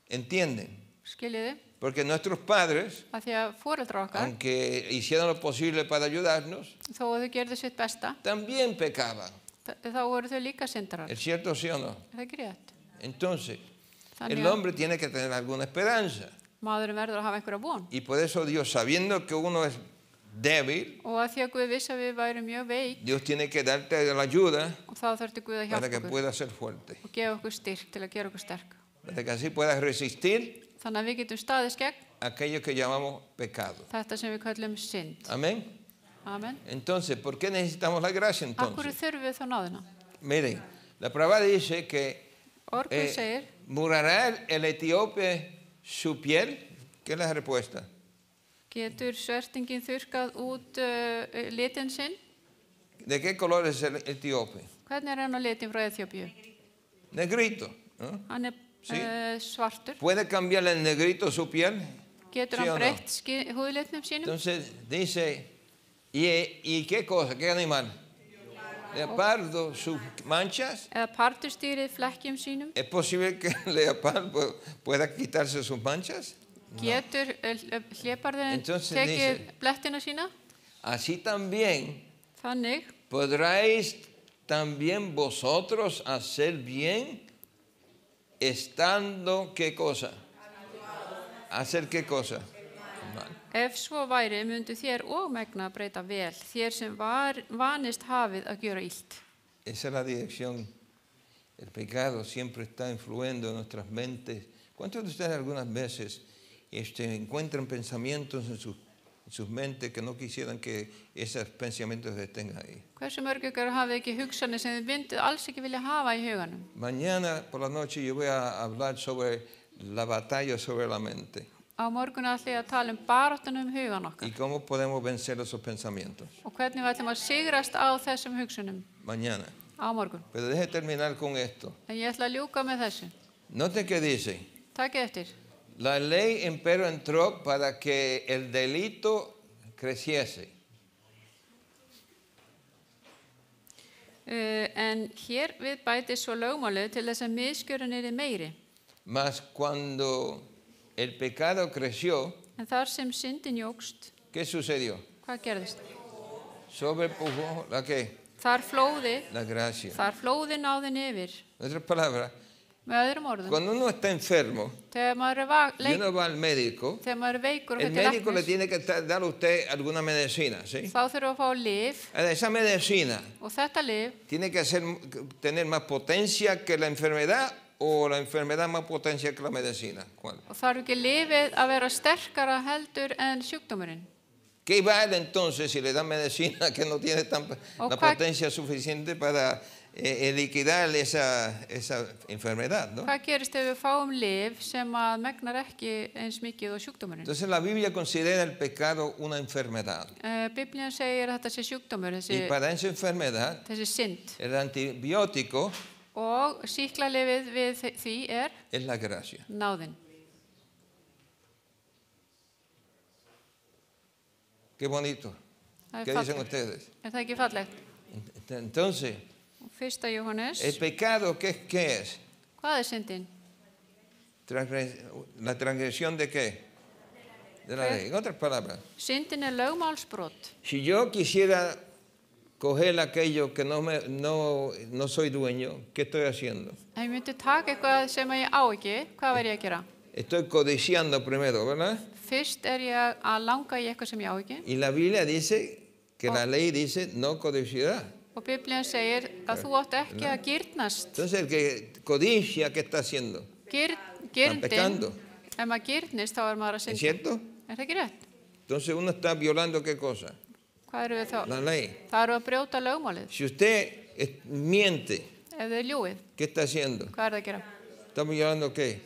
¿Entienden? skiljiði, Porque nuestros padres, að því að foreldrar okkar, aunque hicieron lo posible para ayudarnos, þó að þau gerðu sitt besta, también pecaban. þá voru þau líka syndarar. ¿Es cierto, sí o no? Er það ekki rétt? Entonces, Þannig el að hombre tiene que tener alguna esperanza. maðurinn verður að hafa einhverja von. Y por eso Dios, sabiendo que uno es débil, Og að því að Guð vissi að við værum mjög veik, Dios tiene que darte la ayuda og þá þurfti Guð að para hjálpa que okkur puedas ser fuerte. og gefa okkur styrk til að gera okkur sterk. Para que así puedas resistir Þannig að við getum staðist gegn aquello que llamamos pecado. þetta sem við kallum synd. Amén. Amen. Entonces, ¿por qué necesitamos la gracia Akkur entonces? þurfum við þá náðina? Miren, la palabra dice que Orguð segir, ¿murará el etíope su piel? ¿Qué es la respuesta? getur svertingin þurrkað út litin sinn? ¿De qué color es el etíope? Hvernig hann á litin frá Eþjópíu? Negrito, ¿no? Hann Sí. Svartur. ¿Puede cambiar el negrito su piel? Getur Sí o hann no? breytt húðlitnum sínum? Entonces dice, ¿y qué cosa? ¿Qué animal? Leopardo, sus manchas. Eða partustýrið flekkjum sínum? ¿Es posible que el leopardo pueda quitarse sus manchas? Getur hlébarðin Entonces tekið dice- blettina sína? Así también Þannig podráis también vosotros hacer bien estando, ¿qué cosa? ¿Hacer qué cosa? Mal. ef svo væri myndu þér og megna að breyta vel, þér sem vanist hafið að gjöra illt. Esa es la dirección. El pecado siempre está influyendo en nuestras mentes. ¿Cuántos de ustedes algunas veces encuentran pensamientos en sus mentes que no quisieran que esos pensamientos estén ahí? Hversu mörg ykkar hafið ekki hugsanir sem þið myndið alls ekki vilja hafa í huganum? Mañana por la noche yo voy a hablar sobre la batalla sobre la mente Á morgun ætla ég að tala baráttunum hugan y okkar cómo podemos vencer esos pensamientos. og hvernig við ætlum að sigrast á þessum hugsunum Mañana. á morgun. Pero deje terminar con esto. En ég ætla að ljúka með þessu. Note que dice, Takið eftir. La ley, empero, entró para que el delito creciese. En hér við bætist svo lögmálið til þess að misgjörun yrði meiri. Mas cuando el pecado creció, En þar sem syndin jókst, ¿qué sucedió? hvað gerðist? Sobrepujó la que Þar gracia. flóði náðin yfir. En otras palabras, Með öðrum orðum, cuando uno está enfermo þegar maður y uno va al médico, þegar maður er veikur og el fer til médico le læknis, tiene que dar a usted alguna medicina, ¿sí? þá þurfa að fá lyf Esa medicina og þetta lyf tiene que tener más potencia que la enfermedad o la enfermedad más potencia que la medicina. ¿Cuál? og þarf ekki lyfið að vera sterkara heldur en sjúkdómurinn. ¿Qué vale entonces si le dan medicina que no tiene la potencia suficiente para liquidar esa enfermedad, ¿no? Hvað gerist ef við fáum lyf sem að megnar ekki eins mikið og sjúkdómurinn? Entonces la Biblia considera el pecado una enfermedad. Biblían segir að þetta sé sjúkdómur, Y para esa enfermedad, þessi synd. el antibiótico Og sýklalyfið við því es la gracia. náðin. Qué bonito. Það ¿Qué er dicen fallegt. ustedes? Er það ekki fallegt? Entonces, Og 1. Jóhannes, el pecado, ¿qué es? hvað er syndin? La transgresión de qué? De la ley. En otras palabras, Syndin er lögmálsbrot. si yo quisiera coger aquello que no soy dueño, ¿qué estoy haciendo? Ef ég myndi taka eitthvað sem ég á ekki, hvað væri ég að gera? Estoy codiciando primero, ¿verdad? Fyrst er ég að langa í eitthvað sem ég á ekki Y la Biblia dice que la ley dice no codiciarás. og Biblían segir að þú átt ekki að gírnast. Entonces el que codicia, ¿qué está haciendo? Gírndin, pecando. ef maður gírnist þá er maður að ¿Es synda. cierto? Er það ekki rétt? Entonces uno está violando ¿qué cosa? Hvað eru við þá? La ley. Það eru að brjóta lögmálið. Si usted miente, Ef þið ljúið, ¿qué está haciendo? hvað er það að gera? ¿Está violando qué?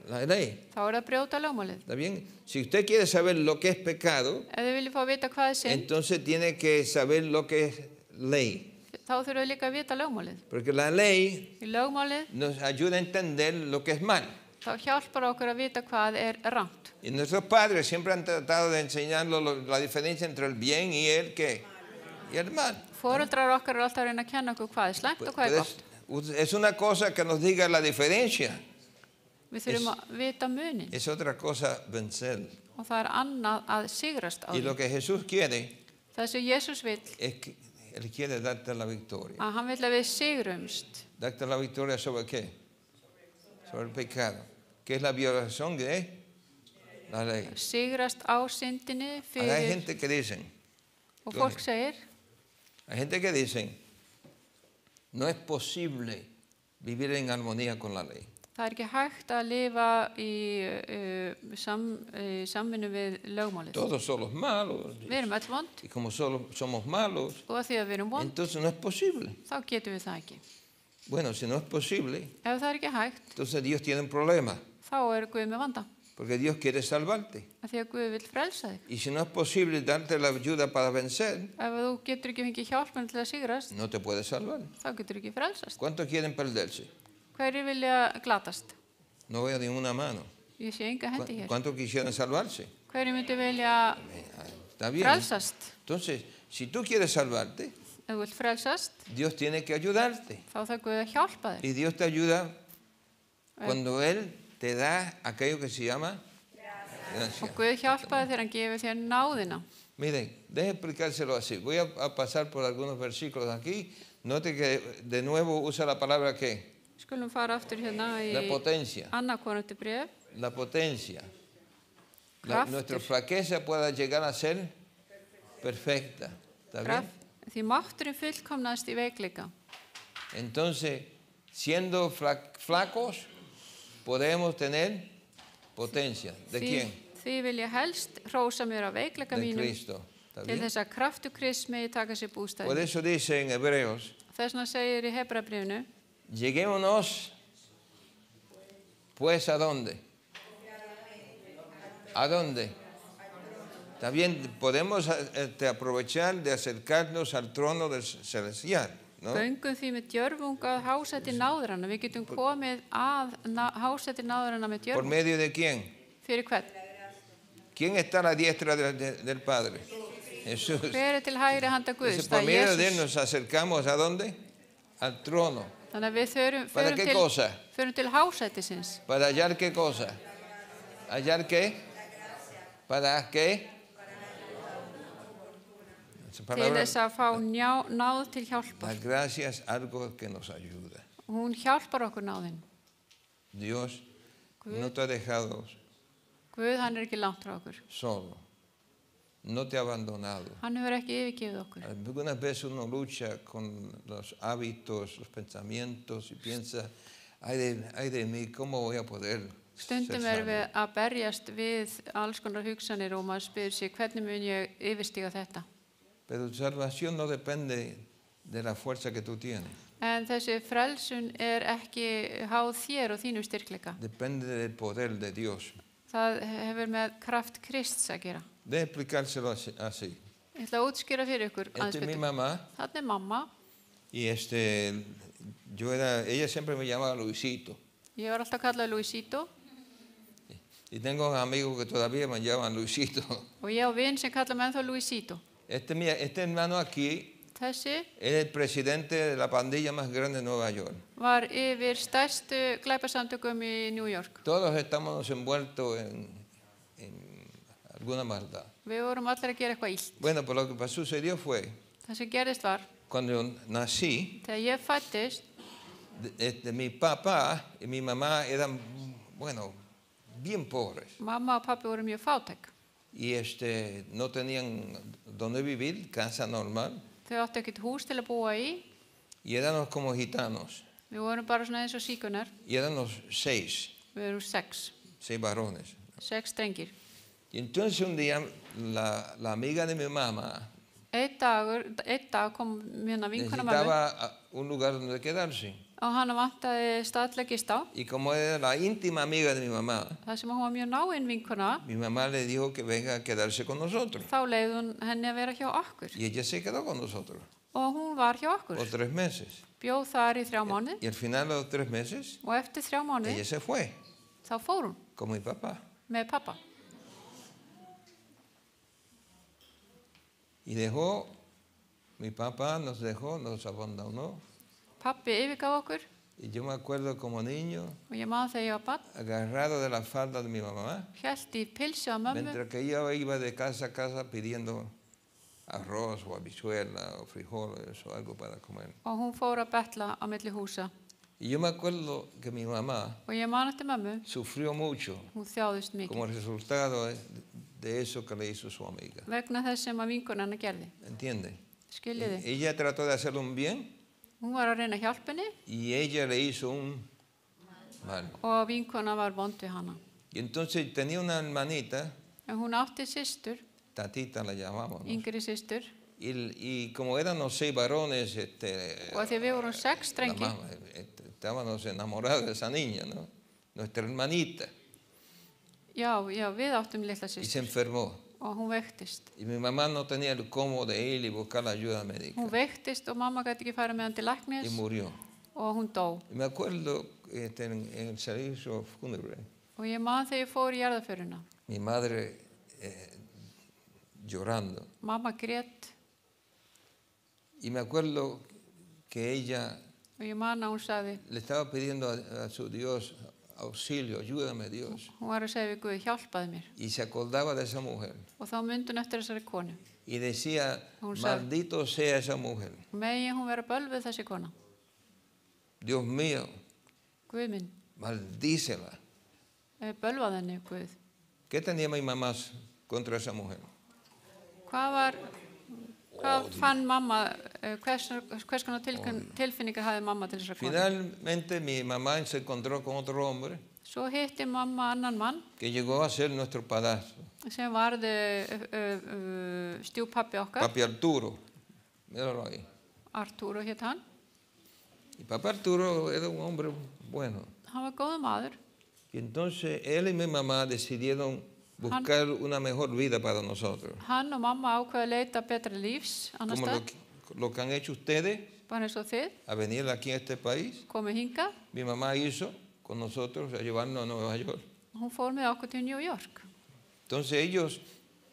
La ley. Þá er það að brjóta lögmálið. ¿Está bien? Si usted quiere saber lo que es pecado, Ef þið viljið fá að vita hvað er synd, entonces tiene que saber lo que es ley. þá þurfum við líka að vita lögmálið. Porque la ley Í lögmálið, nos ayuda a entender lo que es mal. þá hjálpar okkur að vita hvað er rangt. Y nuestros padres siempre han tratado de enseñarnos la diferencia entre el bien y el mal. Foreldrar okkar eru alltaf að reyna að kenna okkur hvað er slæmt og hvað er gott. Es una cosa que nos diga la diferencia. Við þurfum að vita munin Es otra cosa vencer. og það er annað að sigrast á Y því. lo que Jesús quiere Það sem Jesús vill, es que Él quiere darte la victoria. að hann vill að við sigrumst. Darte la victoria sobre qué? Sobre el pecado. Que es la violación de la ley. Sigrast á syndinni Ahora hay fyrir, gente que dicen, og fólk segir, no es posible vivir en armonía con la ley. það er ekki hægt að lifa í samvinnu við lögmálið. Todos somos malos. Við erum öll vond Y como solo somos malos, og að því að við erum vond, entonces no es posible. þá getum við það ekki. Bueno, si no es posible, Ef það er ekki hægt, entonces Dios tiene un problema. þá er Guð með vanda. Porque Dios quiere salvarte. Að því að Guð vill frelsa þig. Y si no es posible darte la ayuda para vencer, Ef þú getur ekki fengið hjálpun til að sigrast, no te puede salvar. þá getur ekki frelsast. ¿Cuántos quieren perderse? Hverjir vilja glatast? No veo ninguna mano. Ég sé enga hendi hér. ¿Cuántos quisieran salvarse? Hverjir myndi vilja Está bien. frelsast? Entonces, si tú quieres salvarte, Ef þú vilt frelsast, Dios tiene que ayudarte. þá þarf Guð að hjálpa þér. Y Dios te ayuda cuando Él te da aquello que se llama gracia. Og Guð hjálpa þér þegar hann gefur þér náðina. Miren, déjenme explicárselo así. Voy a pasar por algunos versículos aquí. Note que de nuevo usa la palabra ¿qué? Skulum fara aftur hérna La í potencia. annað Korinthubréf. La potencia. Kraftur. Nuestra flaqueza pueda llegar a ser perfecta. ¿Está bien? Því mátturinn fullkomnaðist í veikleika. Entonces, siendo flacos, podemos tener potencia. ¿De quién? Því vil ég helst hrósa mér á veikleika De mínum Cristo. ¿Está til bien? þess að kraftu Krists megi taka sér Por bústaði. eso dice en Hebreos, Þess vegna segir í Hebrabréfinu, lleguémonos pues ¿a dónde? ¿A dónde? Está bien, podemos aprovechar de acercarnos al trono del celestial. ¿no? Göngum því með djörfung að hásæti náðranna. Við getum komið að hásæti náðranna með ¿Por djörfung. medio de quién? Fyrir hvern? ¿Quién está a la diestra del Padre? Jesús. Hver til hægri handa Guðs? Entonces, por Það medio de él Jesús. nos acercamos ¿a dónde? Al trono. Þannig að við ¿Para qué cosa? förum til hásætisins. ¿Para hallar qué cosa? ¿Hallar qué? ¿Para qué? Esa Til palabra, þess að fá náð til la hjálpar. gracia es algo que nos ayuda. Hún hjálpar okkur náðin. Dios no te ha dejado Guð, hann ekki langt frá okkur. solo. No te ha abandonado. Hann hefur ekki yfirgefið okkur. Algunas veces uno lucha con los hábitos, los pensamientos y piensa, ay de mí, ¿cómo voy a poder ser Stundum salvo? við að berjast við alls konar hugsanir og maður spyr sig hvernig mun ég yfirstíga þetta. Pero tu salvación no depende de la fuerza que tú tienes. En þessi frelsun ekki háð þér og þínum styrkleika. Depende del poder de Dios. Það hefur með kraft Krists að gera. De explicárselo así. Ég ætla að útskýra fyrir ykkur aðeins Esta es mi betur. mamá Þarna mamma. y ella siempre me llamaba Luisito. Ég var alltaf kallað Luisito Y tengo amigos que todavía me llaman Luisito. og ég á vin sem kalla mig ennþá Luisito. Este hermano aquí Þessi es el presidente de la pandilla más grande de Nueva York. var yfir stærstu glæpasamtökum í New York. Todos estamos envueltos en alguna maldad. Við vorum allir að gera eitthvað illt. Bueno, pues lo que sucedió fue, Það sem gerðist var, cuando yo nací, þegar ég fættist, mi papá y mi mamá eran, bueno, bien pobres. mamma og pappi voru mjög fátæk. Y no tenían donde vivir, casa normal. Þau áttu ekkert hús til að búa í. Y éramos como gitanos. Við vorum bara svona eins og síkunar. Y éramos 6 Við erum 6 varones. drengir. Y entonces un día la amiga de mi mamá Einn dag kom vinkona mömmu necesitaba un lugar donde quedarse. og hana vantaði stað til að gista á. Y como era la íntima amiga de mi mamá, Það sem hún var mjög náinn vinkona, mi mamá le dijo que venga a quedarse con nosotros. þá leiði hún henni að vera hjá okkur. Y ella se quedó con nosotros Og hún var hjá okkur. por 3 meses. Bjóð þar í 3 mánuði Y al final de los 3 meses, og eftir 3 mánuði ella se fue þá fór hún con mi papá. með pappa. Y mi papá nos dejó, nos abandonó. Pappi yfirgaf okkur Y yo me acuerdo como niño, og ég man þegar ég var barn, agarrado de la falda de mi mamá, hélt í pilsi á mömmu mientras que yo iba de casa a casa pidiendo arroz o habichuela o frijoles o algo para comer. og hún fór að betla á milli húsa. Y yo me acuerdo que mi mamá Og ég man eftir mömmu, sufrió mucho hún þjáðist mikið como resultado de eso que le hizo su amiga. vegna þess sem að vinkona hennar gerði. ¿Entiende? Skiljiði. Ella trató de hacerle un bien Hún var að reyna að hjálpa henni y ella le hizo un mal. og vinkona var vond við hana. Y entonces tenía una hermanita, En hún átti systur, Tatita la llamamos, ¿no? yngri systur, Y como éramos 6 varones, og að því að við vorum 6 drengir, estábamos enamorados de esa niña, ¿no? Nuestra hermanita. já, við áttum litla Y se systur enfermó. og hún veiktist. Y mi mamá no tenía el cómo de ir y buscar la ayuda médica. Hún veiktist og mamma gæti ekki fara með hann til Y læknis murió. og hún dó. Y me acuerdo en el servicio fúnebre, Og ég man þegar ég fór í jarðarförina. mi madre llorando. Mamma grét Y me acuerdo que ella og ég man að hún sagði, le estaba pidiendo a su Dios auxilio, ayúdame Dios. hún var að segja við Guð, hjálpaði mér. Y se acordaba de esa mujer. Og þá myndi hún eftir þessari konu. Y decía, Hún sagði- maldito sea esa mujer. Megi hún vera bölvuð þessi kona. Dios mío, Guð minn, maldícela. bölvað henni Guð. ¿Qué tenía mi mamá contra esa mujer? Hvað fann mamma, hvers konar tilfinningar hafði mamma til þessar konu? Finalmente mi mamá se encontró con otro hombre Svo hitti mamma annan mann que llegó a ser nuestro padrastro, sem varði stjúpappi okkar, Papi Arturo. Míralo ahí. Artúro hétt hann. Y Papá Arturo era un hombre bueno. Hann var góður maður. Y entonces él y mi mamá decidieron buscar una mejor vida para nosotros. Hann og mamma ákveði að leita betra lífs annar Como stað, lo que han hecho ustedes bara eins og þið, a venir aquí a este país. komið hingað. Mi mamá hizo con nosotros a llevarnos a Nueva York. Hún fór með okkur til New York. Entonces ellos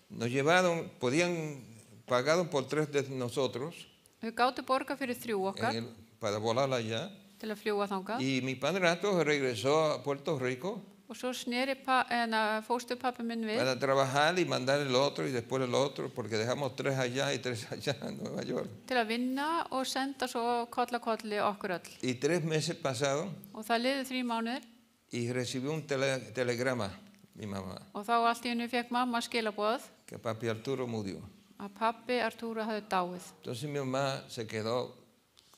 nos llevaron, podían pagado por 3 de nosotros Þau gátu borga fyrir 3 okkar para volar allá. til að fljúga þangað. Y mi padrastro regresó a Puerto Rico Og svo sneri fósturpappi minn við para trabajar y mandar el otro y después el otro, porque dejamos 3 allá y 3 allá en Nueva York. til að vinna og senda svo kollakolli okkur öll. Y 3 meses pasaron Og það liði 3 mánuðir y recibió un telegrama, mi mamá, og þá allt í hennu fekk mamma skilaboð que papi Arturo murió. að pappi Artúru hafði dáið. Entonces mi mamá se quedó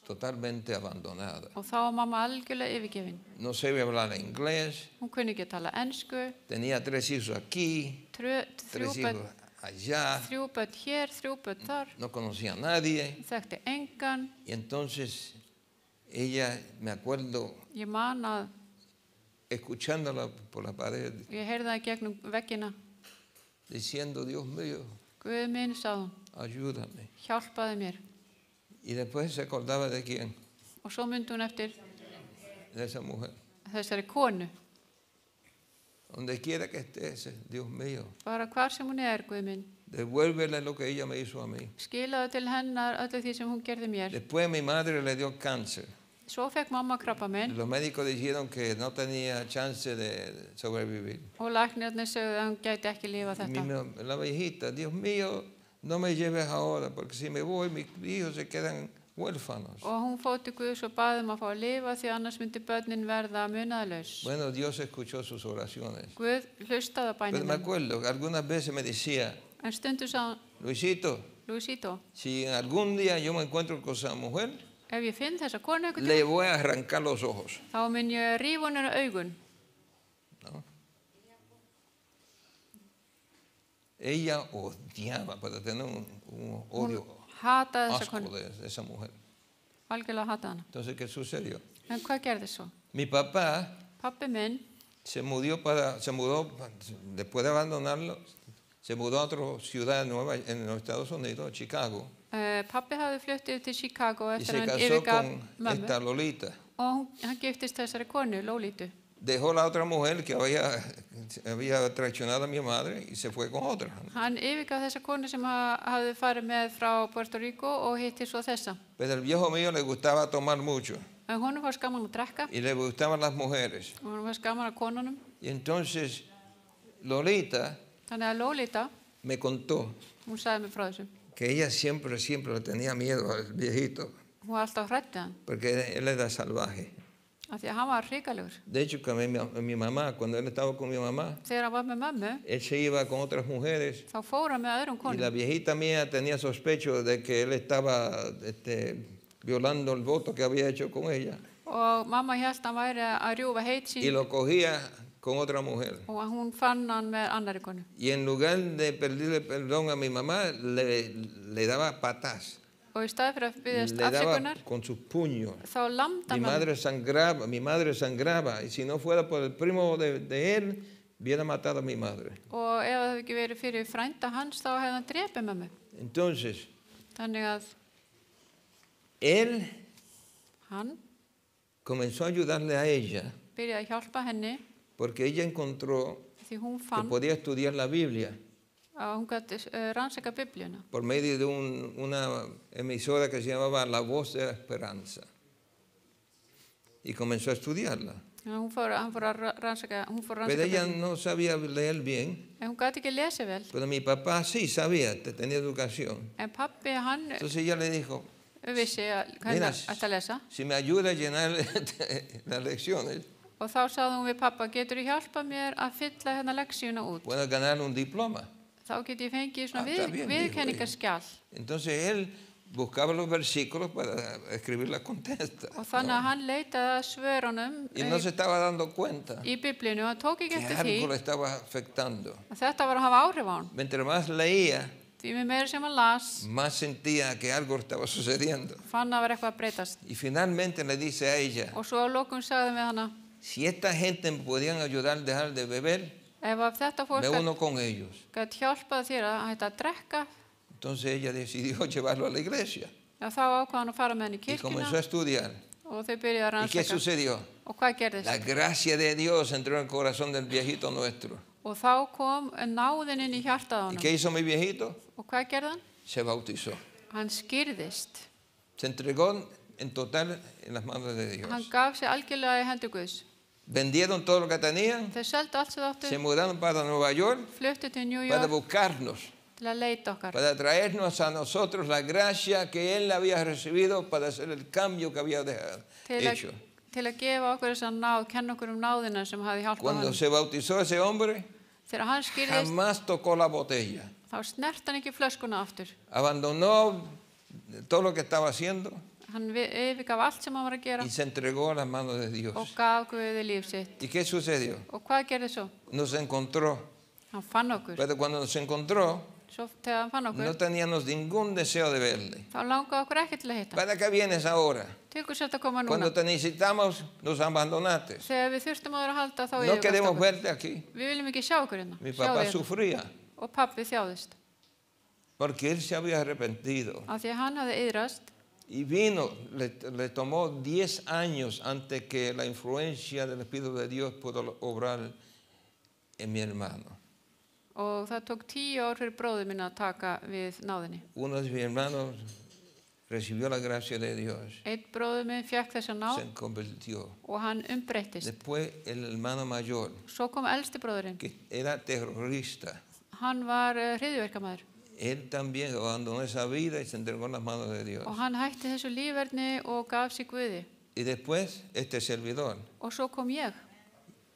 totalmente abandonada. Og þá var mamma algjörlega yfirgefin. No sabía hablar inglés, Hún kunni ekki að tala ensku, tenía 3 hijos aquí, 3 þrjú hijos börn allá, hér, 3 börn þar, no conocía a nadie. þekkti engan. Y entonces ella, me acuerdo, Ég man að escuchándola por la pared, ég heyrði það í gegnum veggina. diciendo, Dios mío, Guð minn, sagði hún, ayúdame. hjálpaði mér. Y después se acordaba de quién, Og svo myndi hún eftir de esa mujer. þessari konu. Donde quiera que estés, Dios mío, Bara hvar sem hún Guð minn. devuélvele lo que ella me hizo a mí. Skilaðu til hennar öllu því sem hún gerði mér. Después mi madre le dio cáncer. Svo fekk mamma krabbamein Los médicos dijeron que no tenía chance de sobrevivir. og læknirnir sögðu að hún gæti ekki lifa La viejita, Dios mío, no me lleves ahora, porque si me voy, mis hijos se quedan huérfanos. Og hún fór til Guðs og baði að fá að lifa því annars myndi börnin verða munaðlaus. Bueno, Dios escuchó sus oraciones. Guð hlustaði á Pero me bænina. acuerdo que algunas veces me decía, En stundum sagði Luisito, Luisito, si algún día yo me encuentro con esa mujer, ef ég finn þessa konu einhvern le tímann, voy a arrancar los ojos. þá mun ég rífa hennar augun. ¿No? Ella odiaba, para tener un odio, Hataði þessa asco konu, de esa mujer. algjörlega hataði hana. Entonces, ¿qué sucedió? En hvað gerði svo? Mi papá Pappi minn, se mudó, después de abandonarlo, se mudó a otra ciudad nueva en los Estados Unidos, Chicago, pappi hafði flutt yfir til Chicago y eftir se hann casó yfirgaf con mömmu esta Lolita. og hann giftist þessari konu, Lólítu. Dejó la otra mujer que había traicionado a mi madre y se fue con otra. Hann yfirgaf þessa konu sem hafði farið með frá Puerto Rico og hitti svo þessa. Pero al viejo mío le gustaba tomar mucho En honum fannst gaman að drekka y le gustaban las mujeres. og honum fannst gaman að konunum. Y entonces Lolita Þannig að Lólíta, me contó hún sagði mér frá þessu. que ella siempre le tenía miedo al viejito, Hún var alltaf hrædd við hann, porque él era salvaje. af því að hann var hrikalegur. De hecho, que mi mamá, cuando él estaba con mi mamá, Þegar hann var með mömmu, él se iba con otras mujeres þá fór hann með öðrum y la konum. viejita mía tenía sospecho de que él estaba violando el voto que había hecho con ella Og mamma hélt hann væri að rjúfa heit y sín lo cogía con otra mujer. og hún fann hann með annari konu. Y en lugar de pedirle perdón a mi mamá, le daba patas, Og í staði fyrir að byggðast le daba afsökunar, con sus puños. þá lamda Mi madre sangraba y si no fuera por el primo de él, hubiera matado a mi madre. Og ef það hefði ekki verið fyrir frænda hans, þá hefði hann drepið mömmu. Entonces, Þannig að él hann comenzó a ayudarle a ella byrjaði að hjálpa henni porque ella encontró því hún que fann podía estudiar la Biblia að hún gæti rannsaka Biblíuna por medio de una emisora que se llamaba La Voz de la Esperanza. Y comenzó a estudiarla. Hann fór að rannsaka Pero ella Biblíuna. no sabía leer bien, En hún gæti ekki lesið vel. pero mi papá sí sabía, tenía educación. En pappi, hann Entonces ella le dijo, vissi að Mira, hennar ætti að lesa. si me ayuda a llenar las lecciones, Og þá sagði hún við pappa, getur þú hjálpa mér að fylla hérna leksíuna út? puedo ganar un diploma. Þá get ég fengið svona Está bien, viðurkenningarskjal. Entonces él buscaba los versículos para escribir las contestas. Og þannig að hann leitaði að svörunum Y no se estaba dando cuenta í Biblíunu og hann tók ekki que eftir algo því le estaba afectando. að þetta var að hafa áhrif á hann. Mientras más leía, Því með meira sem hann las, más sentía que algo estaba sucediendo. fann að vera eitthvað að breytast. Y finalmente le dice a ella, Og svo á lokum sagði við hana, si esta gente me podían ayudar a dejar de beber, ef að þetta fólk me uno con ellos. gæti hjálpað þér að hætta að drekka, Entonces ella decidió llevarlo a la iglesia. Já, þá ákvað hann að fara með henni í y comenzó a kirkjuna estudiar. og þau byrjuðu að ¿Y qué rannsaka. sucedió? Og hvað gerðist? La gracia de Dios entró en el corazón del viejito nuestro. Og þá kom náðin inn í hjartað á ¿Y honum. qué hizo mi viejito? Og hvað gerði hann? Se bautizó. Hann skýrðist. Se entregó en total en las manos de Dios. Hann gaf sig algjörlega í hendur Guðs. Vendieron todo lo que tenían, Þau seldu allt sem þau se áttu, mudaron para Nueva York fluttu til New para York buscarnos, til að leita okkar. para traernos a nosotros la gracia que él había recibido para hacer el cambio que había hecho. Til að gefa okkur þess að náð, kenna okkur náðina sem hafi hjálpað Cuando hann. se bautizó ese hombre, Þegar hann skýrðist, jamás tocó la botella. þá snert hann ekki flöskuna aftur. Abandonó todo lo que estaba haciendo Hann yfirgaf allt sem hann var að gera y se entregó a las manos de Dios. og gaf Guði líf sitt. ¿Y qué sucedió? Og hvað gerði svo? Nos encontró, Hann fann okkur. pero cuando nos encontró, Svo þegar hann fann no okkur, teníamos ningún deseo de verle. þá langaði okkur ekki til að hitta. ¿Para qué vienes ahora? Til hvers er þetta að koma núna? Cuando te necesitamos, nos abandonaste. Þegar við þurftum á þér að halda, þá No yfirgafst queremos okkur. verte aquí. Við viljum ekki sjá okkur hérna. Mi Sjá papá þig hérna. sufría Og pabbi þjáðist. porque él se había arrepentido. Af því að hann hafði yðrast Y vino, le tomó 10 años antes que la influencia del Espíritu de Dios pudo obrar en mi hermano. og það tók 10 ár fyrir bróður minn að taka við náðinni. Uno de mis hermanos recibió la gracia de Dios, Einn bróður minn fekk þessa náð se convirtió. og hann umbreyttist. Después el hermano mayor, Svo kom elsti bróðurinn. que era terrorista, Hann var hryðjuverkamaður él también abandonó esa vida y se entregó en las manos de Dios. og hann hætti þessu lífverðni og gaf sig Guði. Y después este servidor. Og svo kom ég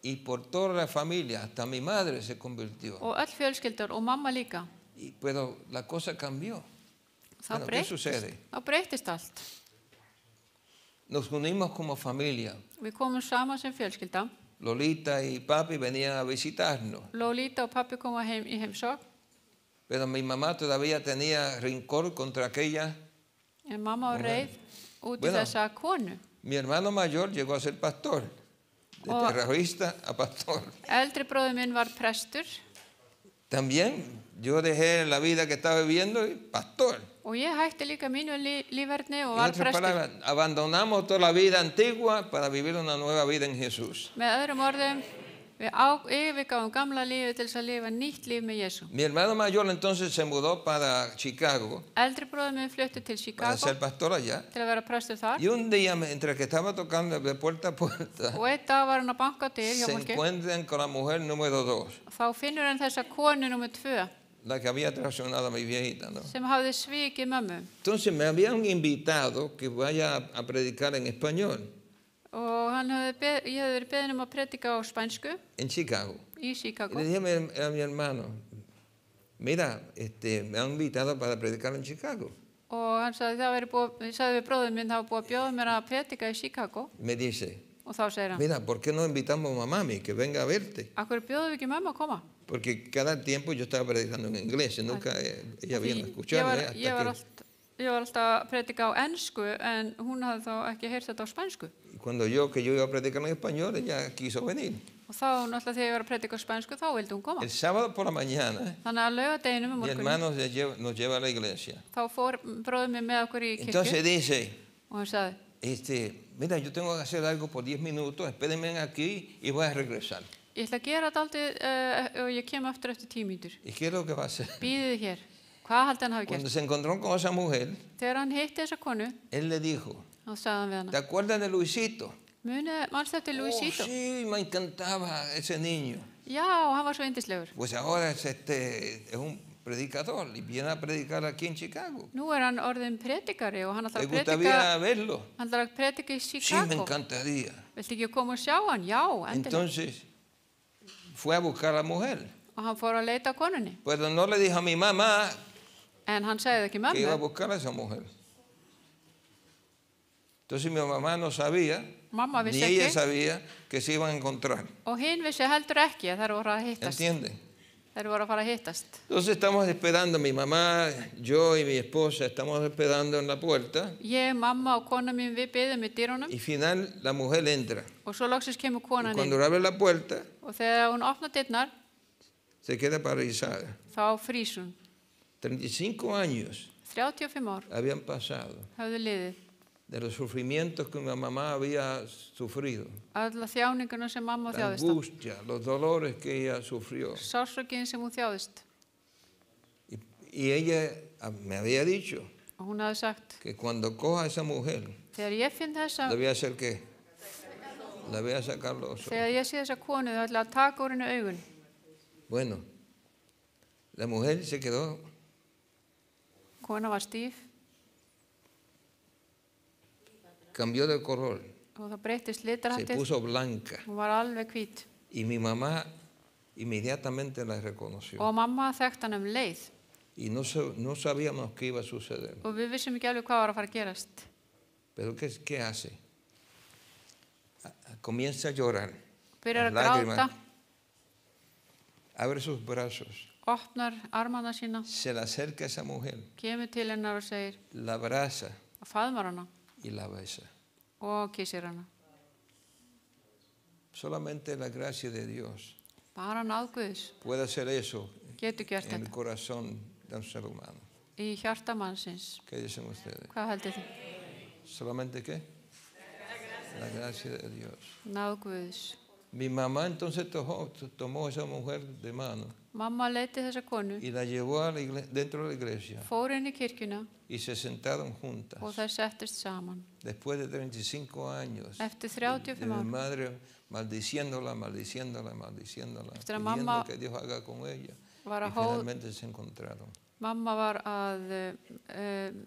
Y por toda la familia, hasta mi madre se convirtió. og öll fjölskyldur og mamma líka. Pero la cosa cambió. Bueno, ¿qué sucede? Þá breyttist allt. Nos unimos como familia. Við komum saman sem fjölskylda. Lolita y papi venían a visitarnos. Lolita og pappi koma heim í heimsókn. Pero mi mamá todavía tenía rencor contra aquella. En mamma var reið út í Bueno. þessa konu. Mi hermano mayor llegó a ser pastor. De terrorista a pastor. Eldri bróður minn var prestur También yo dejé la vida que estaba viviendo y pastor. og ég hætti líka mínu lífverðni og En var otras prestur. palabras, abandonamos toda la vida antigua para vivir una nueva vida en Jesús. Með öðrum orðum, við yfirgáfum gamla lífi til þess að lifa nýtt líf með Jesú. Mi hermano mayor entonces se mudó para Chicago Eldri bróður minn flutti til para Chicago ser pastor allá. til að vera prestur þar Y un día, entre que estaba tocando de puerta a puerta, og einn dag var hann að banka á dyr hjá se fólki. encuentran con la mujer número 2, Þá finnur hann þessa konu nr. 2 la que había traicionado a mi viejita, ¿no? sem hafði svikið mömmu Entonces me habían invitado que vaya a predicar en español og ég hefði verið beðin að predika á spænsku en Chicago. í Y Chicago. le dije a mi hermano, mira, me han invitado para predicar en Chicago. Og hann sagði, ég sagði við bróður minn, það var búið að bjóða mér að predika í Chicago. Me dice, Og þá segir hann, mira, ¿por qué no invitamos a mami que venga a verte? akkur bjóðum við ekki mömmu að koma? Porque cada tiempo yo estaba predicando en inglés y nunca ella vino a Því escucharme. ég var alltaf að predika á ensku en hún hafði þá ekki heyrt þetta á spænsku. Y cuando yo iba a predicar en español, ella quiso venir. Og þá náttúrulega þegar ég var að predika á spænsku þá vildi hún koma. El sábado por la mañana, Þannig að laugardeginum mi morguninn hermano nos lleva a la iglesia. þá fór bróður minn með okkur í Entonces kirkju dice, og hann sagði, mira, yo tengo que hacer algo por 10 minutos, espérenme aquí y voy a regresar. ég ætla að gera þetta aldrei og ég kem aftur eftir 10 mínútur. ¿Y qué es lo que va a hacer? Bíðið hér. Hvað haldi hann hafi Cuando gert? se encontró con esa mujer, Þegar hann hitti þessa konu, él le dijo, þá sagði hann við ¿te hana, acuerdas de Luisito? manstu eftir Luisito? Oh, sí, me encantaba ese niño. Já, hann var svo yndislegur. Pues ahora es un predicador y viene a predicar aquí en Chicago. Nú hann orðin predikari og hann ¿Te ætlar gustaría verlo? að predika í Sí, me Chicago. encantaría. Viltu ekki koma og sjá hann? Já, endilega. Entonces fue a buscar a la mujer. Og hann fór að leita að konunni. Pero no le dijo a mi mamá En hann segði ekki que iba a mömmu. buscar a esa mujer. Entonces mi mamá no sabía, Mamma ni vissi ella ekki sabía que se iban a encontrar. og hinn vissi heldur ekki að þær voru að hittast. ¿Entiende? Þær voru að fara að hittast. Entonces estamos esperando, mi mamá, yo y mi esposa estamos esperando en la puerta Ég, mamma og kona mín við biðum í dyrunum y final la mujer entra. og svo loksins kemur Y konan inn. cuando abre la puerta Og þegar hún opnar dyrnar, se queda paralizada. þá frýs hún. 35 años 35 ár habían pasado, höfðu liðið. de los sufrimientos que mi mamá había sufrido, Alla þjáninguna sem mamma la þjáðist af. angustia, los dolores que ella sufrió. Sársaukinn sem hún þjáðist. Y ella me había dicho Og hún hafði sagt, que cuando coja a esa mujer, þegar ég finn þessa, le voy a hacer qué, le voy a sacar los ojos. þegar ég sé þessa konu, þá ætla ég að taka úr henni augun. Bueno, la mujer se quedó, Kona var stíf cambió de color, og það breyttist se litarhattið. puso blanca. Hún var alveg hvít. Y mi mamá inmediatamente la reconoció. Og mamma þekkti hann leið. Y no sabíamos qué iba a suceder. Og við vissum ekki alveg hvað var að fara að gerast. Pero ¿qué hace? Comienza a llorar. Byrjar að Las lágrimas. gráta, Abre sus brazos. opnar armana sína, Se le acerca a esa mujer, kemur til hennar og segir, la abraza og faðmar hana y la besa. og kissir hana. Solamente la gracia de Dios Bara náð Guðs puede hacer eso getur gert en el þetta corazón de un ser humano. í hjarta mannsins. ¿Qué dicen ustedes? Hvað heldur þið? ¿Solamente qué? La gracia de Dios. Náð Guðs. Mi mamá entonces tomó a esa mujer de mano Mamma leiti þessa konu, y la llevó a dentro de la iglesia fór inn í kirkjuna y se sentaron juntas. og þær settist saman. Después de 35 años, Eftir de 35 mi ár, madre maldiciéndola, Eftir að pidiendo mamma que Dios haga con ella. var Y að hóð, finalmente se encontraron. mamma var að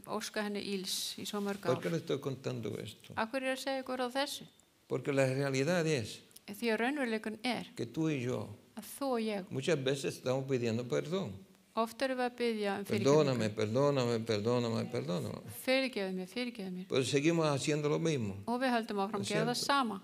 óska henni íls í svo mörg ¿Por qué ár. le estoy contando esto? Af hverju er að segja ykkur á þessu? Porque la realidad es Því að raunveruleikun er que tú y yo að þú og ég, muchas veces estamos pidiendo perdón. oft erum við að biðja Perdóname, fyrirgefningu. perdóname. Fyrirgefðu mér. Pero seguimos haciendo lo mismo. Og við höldum áfram að Es gera það cierto. sama.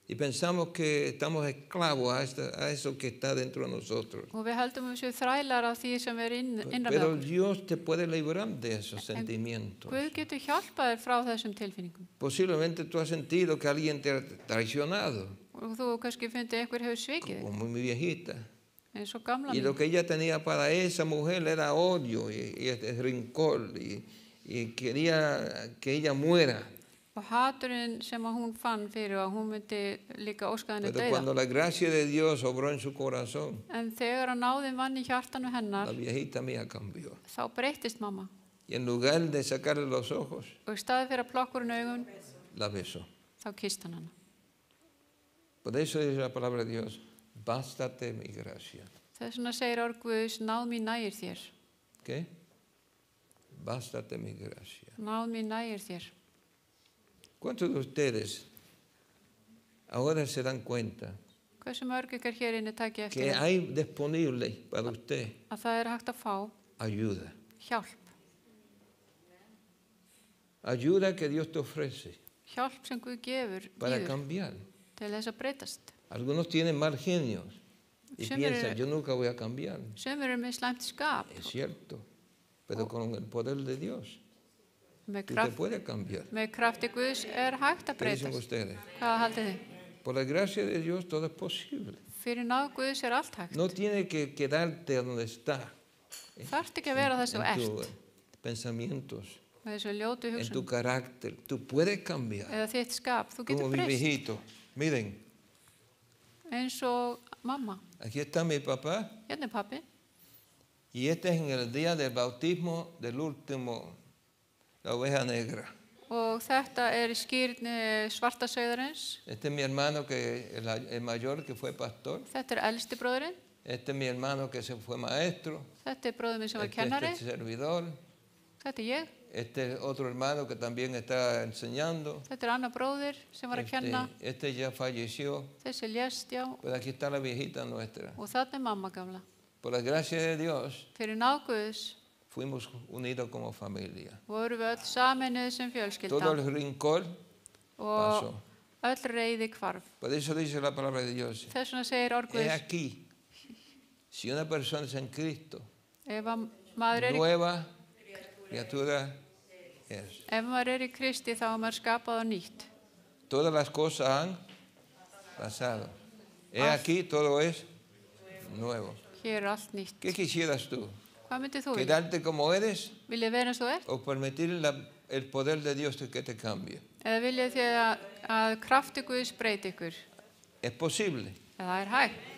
Y pensamos que estamos esclavos a eso que está dentro de nosotros. Og við höldum við séu þrælar af því sem er innra með Pero okkur. Dios te puede librar de esos sentimientos. Guð getur hjálpað þér frá þessum tilfinningum. Posiblemente tú has sentido que alguien te ha traicionado, Og þú kannski fundið einhver hefur svikið þig, como mi viejita. eins og gamla Y mín. lo que ella tenía para esa mujer era odio y rencor y quería que ella muera. Og haturinn sem að hún fann fyrir að hún myndi líka óska henni Pero dauða. cuando la gracia de Dios obró en su corazón, En þegar að náði mann í hjartanu la hennar, viejita mía cambió. þá breyttist mamma. Y en lugar de sacarle los ojos, Og í staði fyrir að plokka úr henni augun, la besó. þá kysst hann hana. Por eso dice la palabra de Dios, bástate mi gracia. Þess vegna segir orð Guðs, náð mín nægir þér. ¿Qué? Bástate mi gracia. Náð mín nægir þér. ¿Cuántos de ustedes ahora se dan cuenta Hversu mörg ykkar hér inni taki eftir que hay disponible para usted að það er hægt að fá ayuda? hjálp. Ayuda que Dios te ofrece Hjálp sem Guð gefur para býður cambiar. til þess að breytast. Algunos tienen mal genios y Siempre- piensan, yo nunca voy a cambiar. Sumir eru með slæmt skap, Es cierto, pero con el poder de Dios með, tú te puedes cambiar. með krafti Guðs er hægt að ¿Qué dicen breytast. ustedes? Hvað haldið þið? Por la gracia de Dios todo es posible. Fyrir náð Guðs er allt hægt. No tiene que quedarte donde está, Þarft ekki að vera þess að en tus ert, pensamientos, með þessu ljótu en tu hugsun, carácter. Tú puedes cambiar. eða þitt skap. Þú Como getur mi breyst, viejito. Miren, eins og mamma. aquí está mi papá Hérna er pappi, y este es en el día del bautismo del último, la oveja negra. og þetta er í skýrni svartasauðarins. Este es mi hermano que el mayor que fue pastor. Þetta er elsti bróðurinn. Este es mi hermano que se fue maestro. Þetta er bróður minn sem var Este kennari. es servidor. Þetta er ég. Este es otro hermano que también está enseñando. Þetta er annar bróðir sem var að kenna. Este ya falleció. Þessi lést, já. Pues aquí está la viejita nuestra. Og þarna er mamma gamla. Por la gracia de Dios Fyrir náð Guðs fuimos unidos como familia. voru við öll saminuð sem Todo fjölskylda el rincón og pasó. öll reiði hvarf. Por eso dice la palabra de Dios. Þess vegna segir orð Es Guðs, aquí. Si una persona es en Cristo, ef að maður er í nueva criatura es. Ef maður er í Kristi þá er maður skapað á nýtt. Todas las cosas han pasado. Aquí todo es nuevo. Hér er allt nýtt. ¿Qué quisieras tú? Hvað myndir þú vilja? ¿Quedarte como eres Viljið vera eins og þú ert? o permitir el poder de Dios que te cambie? Eða viljið þið að krafti Guðs breyti ykkur? Es posible, Eða það hægt?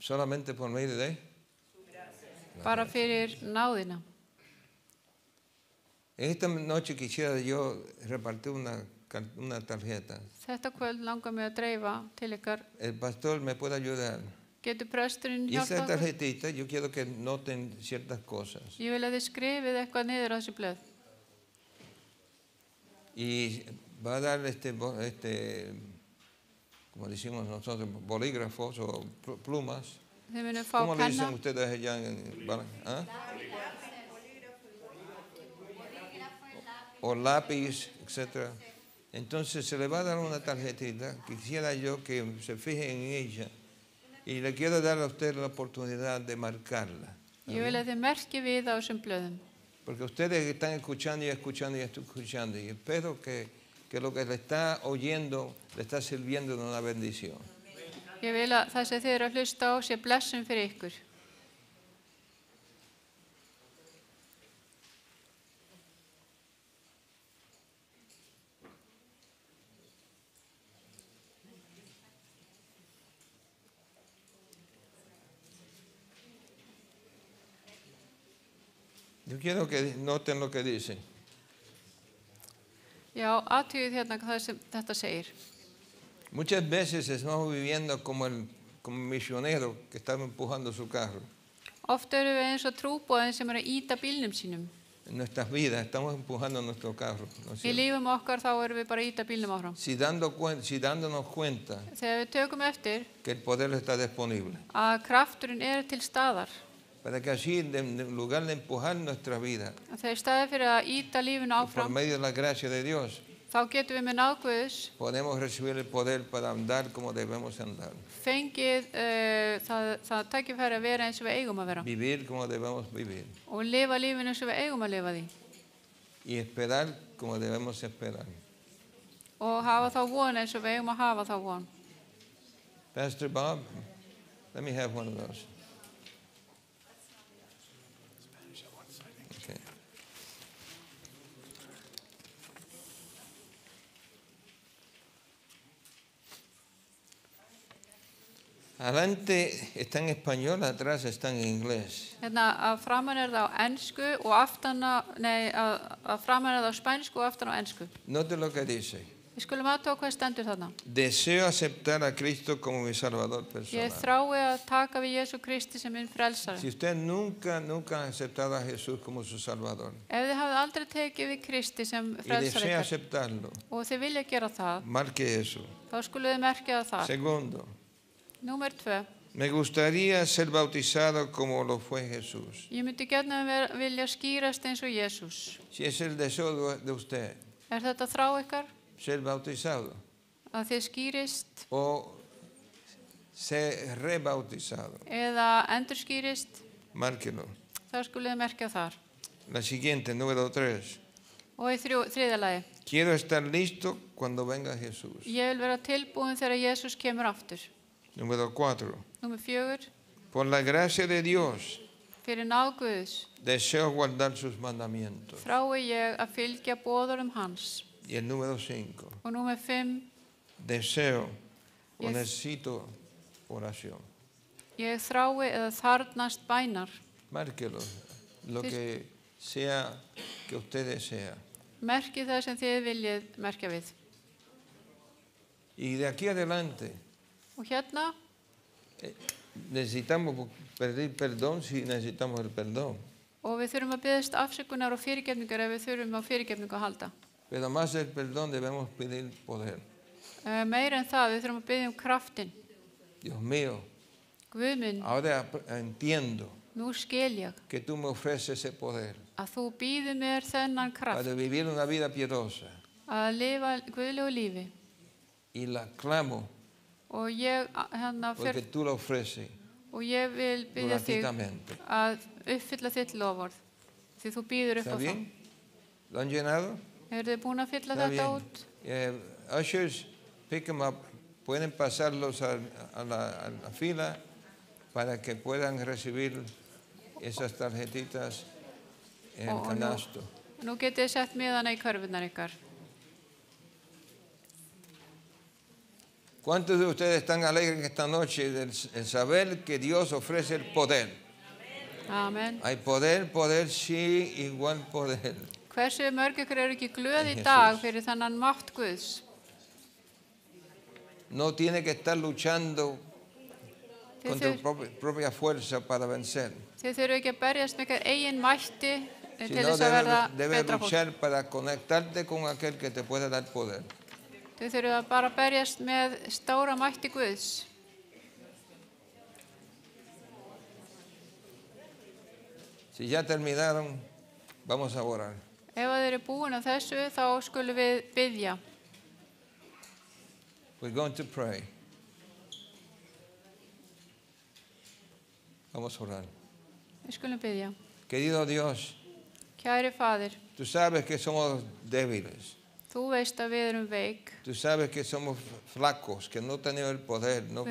solamente por medio de... Bara fyrir náðina. Esta noche quisiera yo repartir una tarjeta. Þetta kvöld langar mig að dreifa til ykkar. El pastor me puede ayudar. Getur presturinn Y esa hjálpað okkur? tarjetita yo quiero que noten ciertas cosas. Ég vil að þið skrifið eitthvað niður á þessu blöð. Y va a dar como decimos nosotros, bolígrafos o plumas. Þið munum fá ¿Cómo le dicen penna. ustedes allá en ¿Ah? O lápiz, etc. Entonces se le va a dar una tarjetita. Quisiera yo que se fijen en ella. Y le quiero dar a usted la oportunidad de marcarla. Ég vil að þið merki við á þessum blöðum. Porque ustedes están escuchando y escuchando y escuchando. Y espero que lo que le está oyendo le está sirviendo de una bendición. Ég vil að það sem þið eru að hlusta á sé blessun fyrir ykkur. Yo quiero que noten lo que dice. Já, athugið hérna það sem þetta segir. Muchas veces estamos viviendo como misionero que está empujando su carro. Oft eru við eins og trúboðin sem eru að íta bílnum sínum. En nuestras vidas estamos empujando nuestro carro. ¿No es Í cierto? lífum okkar þá erum við bara að íta bílnum áfram. Si dándonos cuenta Þegar við tökum eftir que el poder está disponible. að krafturinn er til staðar, Para que así, en lugar de empujar nuestra vida að þegar staðið fyrir að íta lífinu por áfram, medio de la gracia de Dios, þá getum við með náðguðs podemos recibir el poder para andar como debemos andar. fengið það tækifæri að vera eins og við eigum að vera Vivir como debemos vivir. og lifa lífinu eins og við eigum að lifa því Y esperar como debemos esperar. og hafa þá von eins og við eigum að hafa þá von. Pastor Bob, let me have one of those. Okay. Adelante está en español, atrás está en inglés. Hérna að framan er það á ensku og að framan er það á spænsku og aftan á ensku. Note lo que dice. Við skulum aðtóka hvað stendur þarna. Deseo aceptar a Cristo como mi Salvador Ég personal. þrái að taka við Jésu Kristi sem minn Si frelsari. usted nunca ha aceptado a Jesús como su Salvador Ef þið hafið aldrei tekið við Kristi sem y frelsari desea ykkar aceptarlo, og þið vilja gera það, marque eso. þá skulum þið merkja það þar. Segundo, Númer 2. me gustaría ser bautizado como lo fue Jesús. Ég myndi gjarnan vilja skýrast eins og Jesús. Si es el deseo de usted, Er þetta þrá ykkar ser bautizado að þið skýrist o ser rebautizado, eða endurskýrist, márquelo. þá skulum þið merkja þar. La siguiente, número 3. Og í þriðja lagi. Quiero estar listo cuando venga Jesús. Ég vil vera tilbúin þegar Jesús kemur aftur. Número 4. Númer 4. Por la gracia de Dios, Fyrir náð Guðs deseo guardar sus mandamientos. þrái ég að fylgja boðurum hans. Y el número 5. Og númer 5. Deseo o Yes. necesito oración. Ég þrái eða þarnast bænar. Márquelo. Lo Sí. que sea que usted desea. Merki það sem þið viljið merkja við. Y de aquí adelante Og hérna necesitamos pedir perdón si necesitamos el perdón. og við þurfum að biðast afsökunar og fyrirgefningar ef við þurfum á fyrirgefningu að halda. Pero más del perdón debemos pedir poder. Meira en það, við þurfum að biðja kraftin. Dios mío, Guð minn, ahora entiendo nú skil ég que tú me ofreces ese poder að þú býður mér þennan kraft para vivir una vida piadosa að lifa guðlegu lífi y la clamo og ég porque tú lo ofreces og ég vil biðja þig gratuitamente. að uppfylla þitt loforð því þú býður upp ¿Está á það. bien? ¿Lo han llenado? Eru þið búin að fylla Está þetta bien. út? Ushers, pick them up. Pueden pasarlos a la fila para que puedan recibir esas tarjetitas en el canasto. Nú getið þið sett miðana í körfurnar ykkar. ¿Cuántos de ustedes están alegres esta noche de saber que Dios ofrece el poder? Amen. Hay poder, poder, sí, igual poder. Hversu mörg ykkur eru ekki glöð í En dag Jesús. fyrir þannan mátt Guðs? No tiene que estar luchando con tu Þið propia fuerza para vencer, þurfu ekki að berjast með ykkar eigin mætti til sino þess að verða debe betra fólk. luchar para conectarte con aquel que te puede dar poder. Þið þurfu að bara berjast með stóra mætti Guðs. Si ya terminaron, vamos a orar. Ef að þið eru búin að þessu, þá skulum við biðja. We're going to pray. Vamos a orar. Við skulum biðja. Querido Dios, Kæri Faðir, tú sabes que somos débiles. þú veist að við erum veik. Tú sabes que somos flacos, que no tenemos el poder, no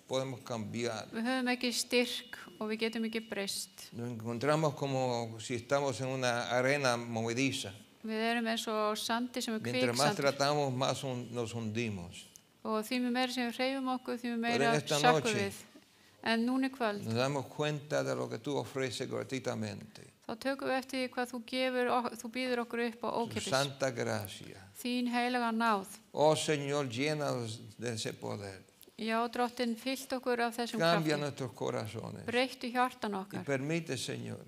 podemos cambiar. Við höfum ekki styrk og við getum ekki breyst. Nos encontramos como si estamos en una arena movediza. Við erum eins og á sandi sem er Mientras más kviksandur. tratamos, más nos hundimos. Og því með meira sem við hreyfum okkur, því með Pero meira en esta sökkum noche- við. En núna í kvöld, Nos damos cuenta de lo que tú ofreces gratuitamente. þá tökum við eftir því hvað þú býður okkur upp á Tu ókeypis. santa gracia. Þín heilaga náð. Oh Señor, llénanos de ese poder. Já, drottin, fyllt okkur af þessum Cambia krafti. nuestros corazones. Breyttu hjartan Y okkar. permite, Señor,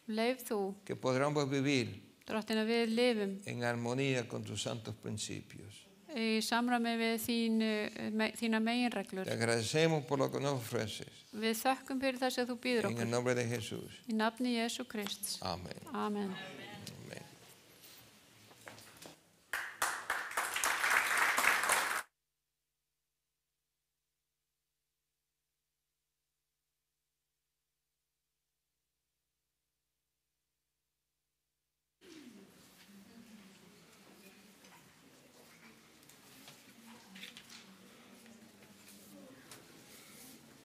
Leif þú, que podamos vivir drottin, að við lifum en armonía con tus santos principios. í samræmi við þína meginreglur. Te agradecemos por lo que nos ofreces. Við þökkum fyrir þess að þú býður En el okkur. nombre de Jesús. Í nafni Jesú Krists. Amén. Amen.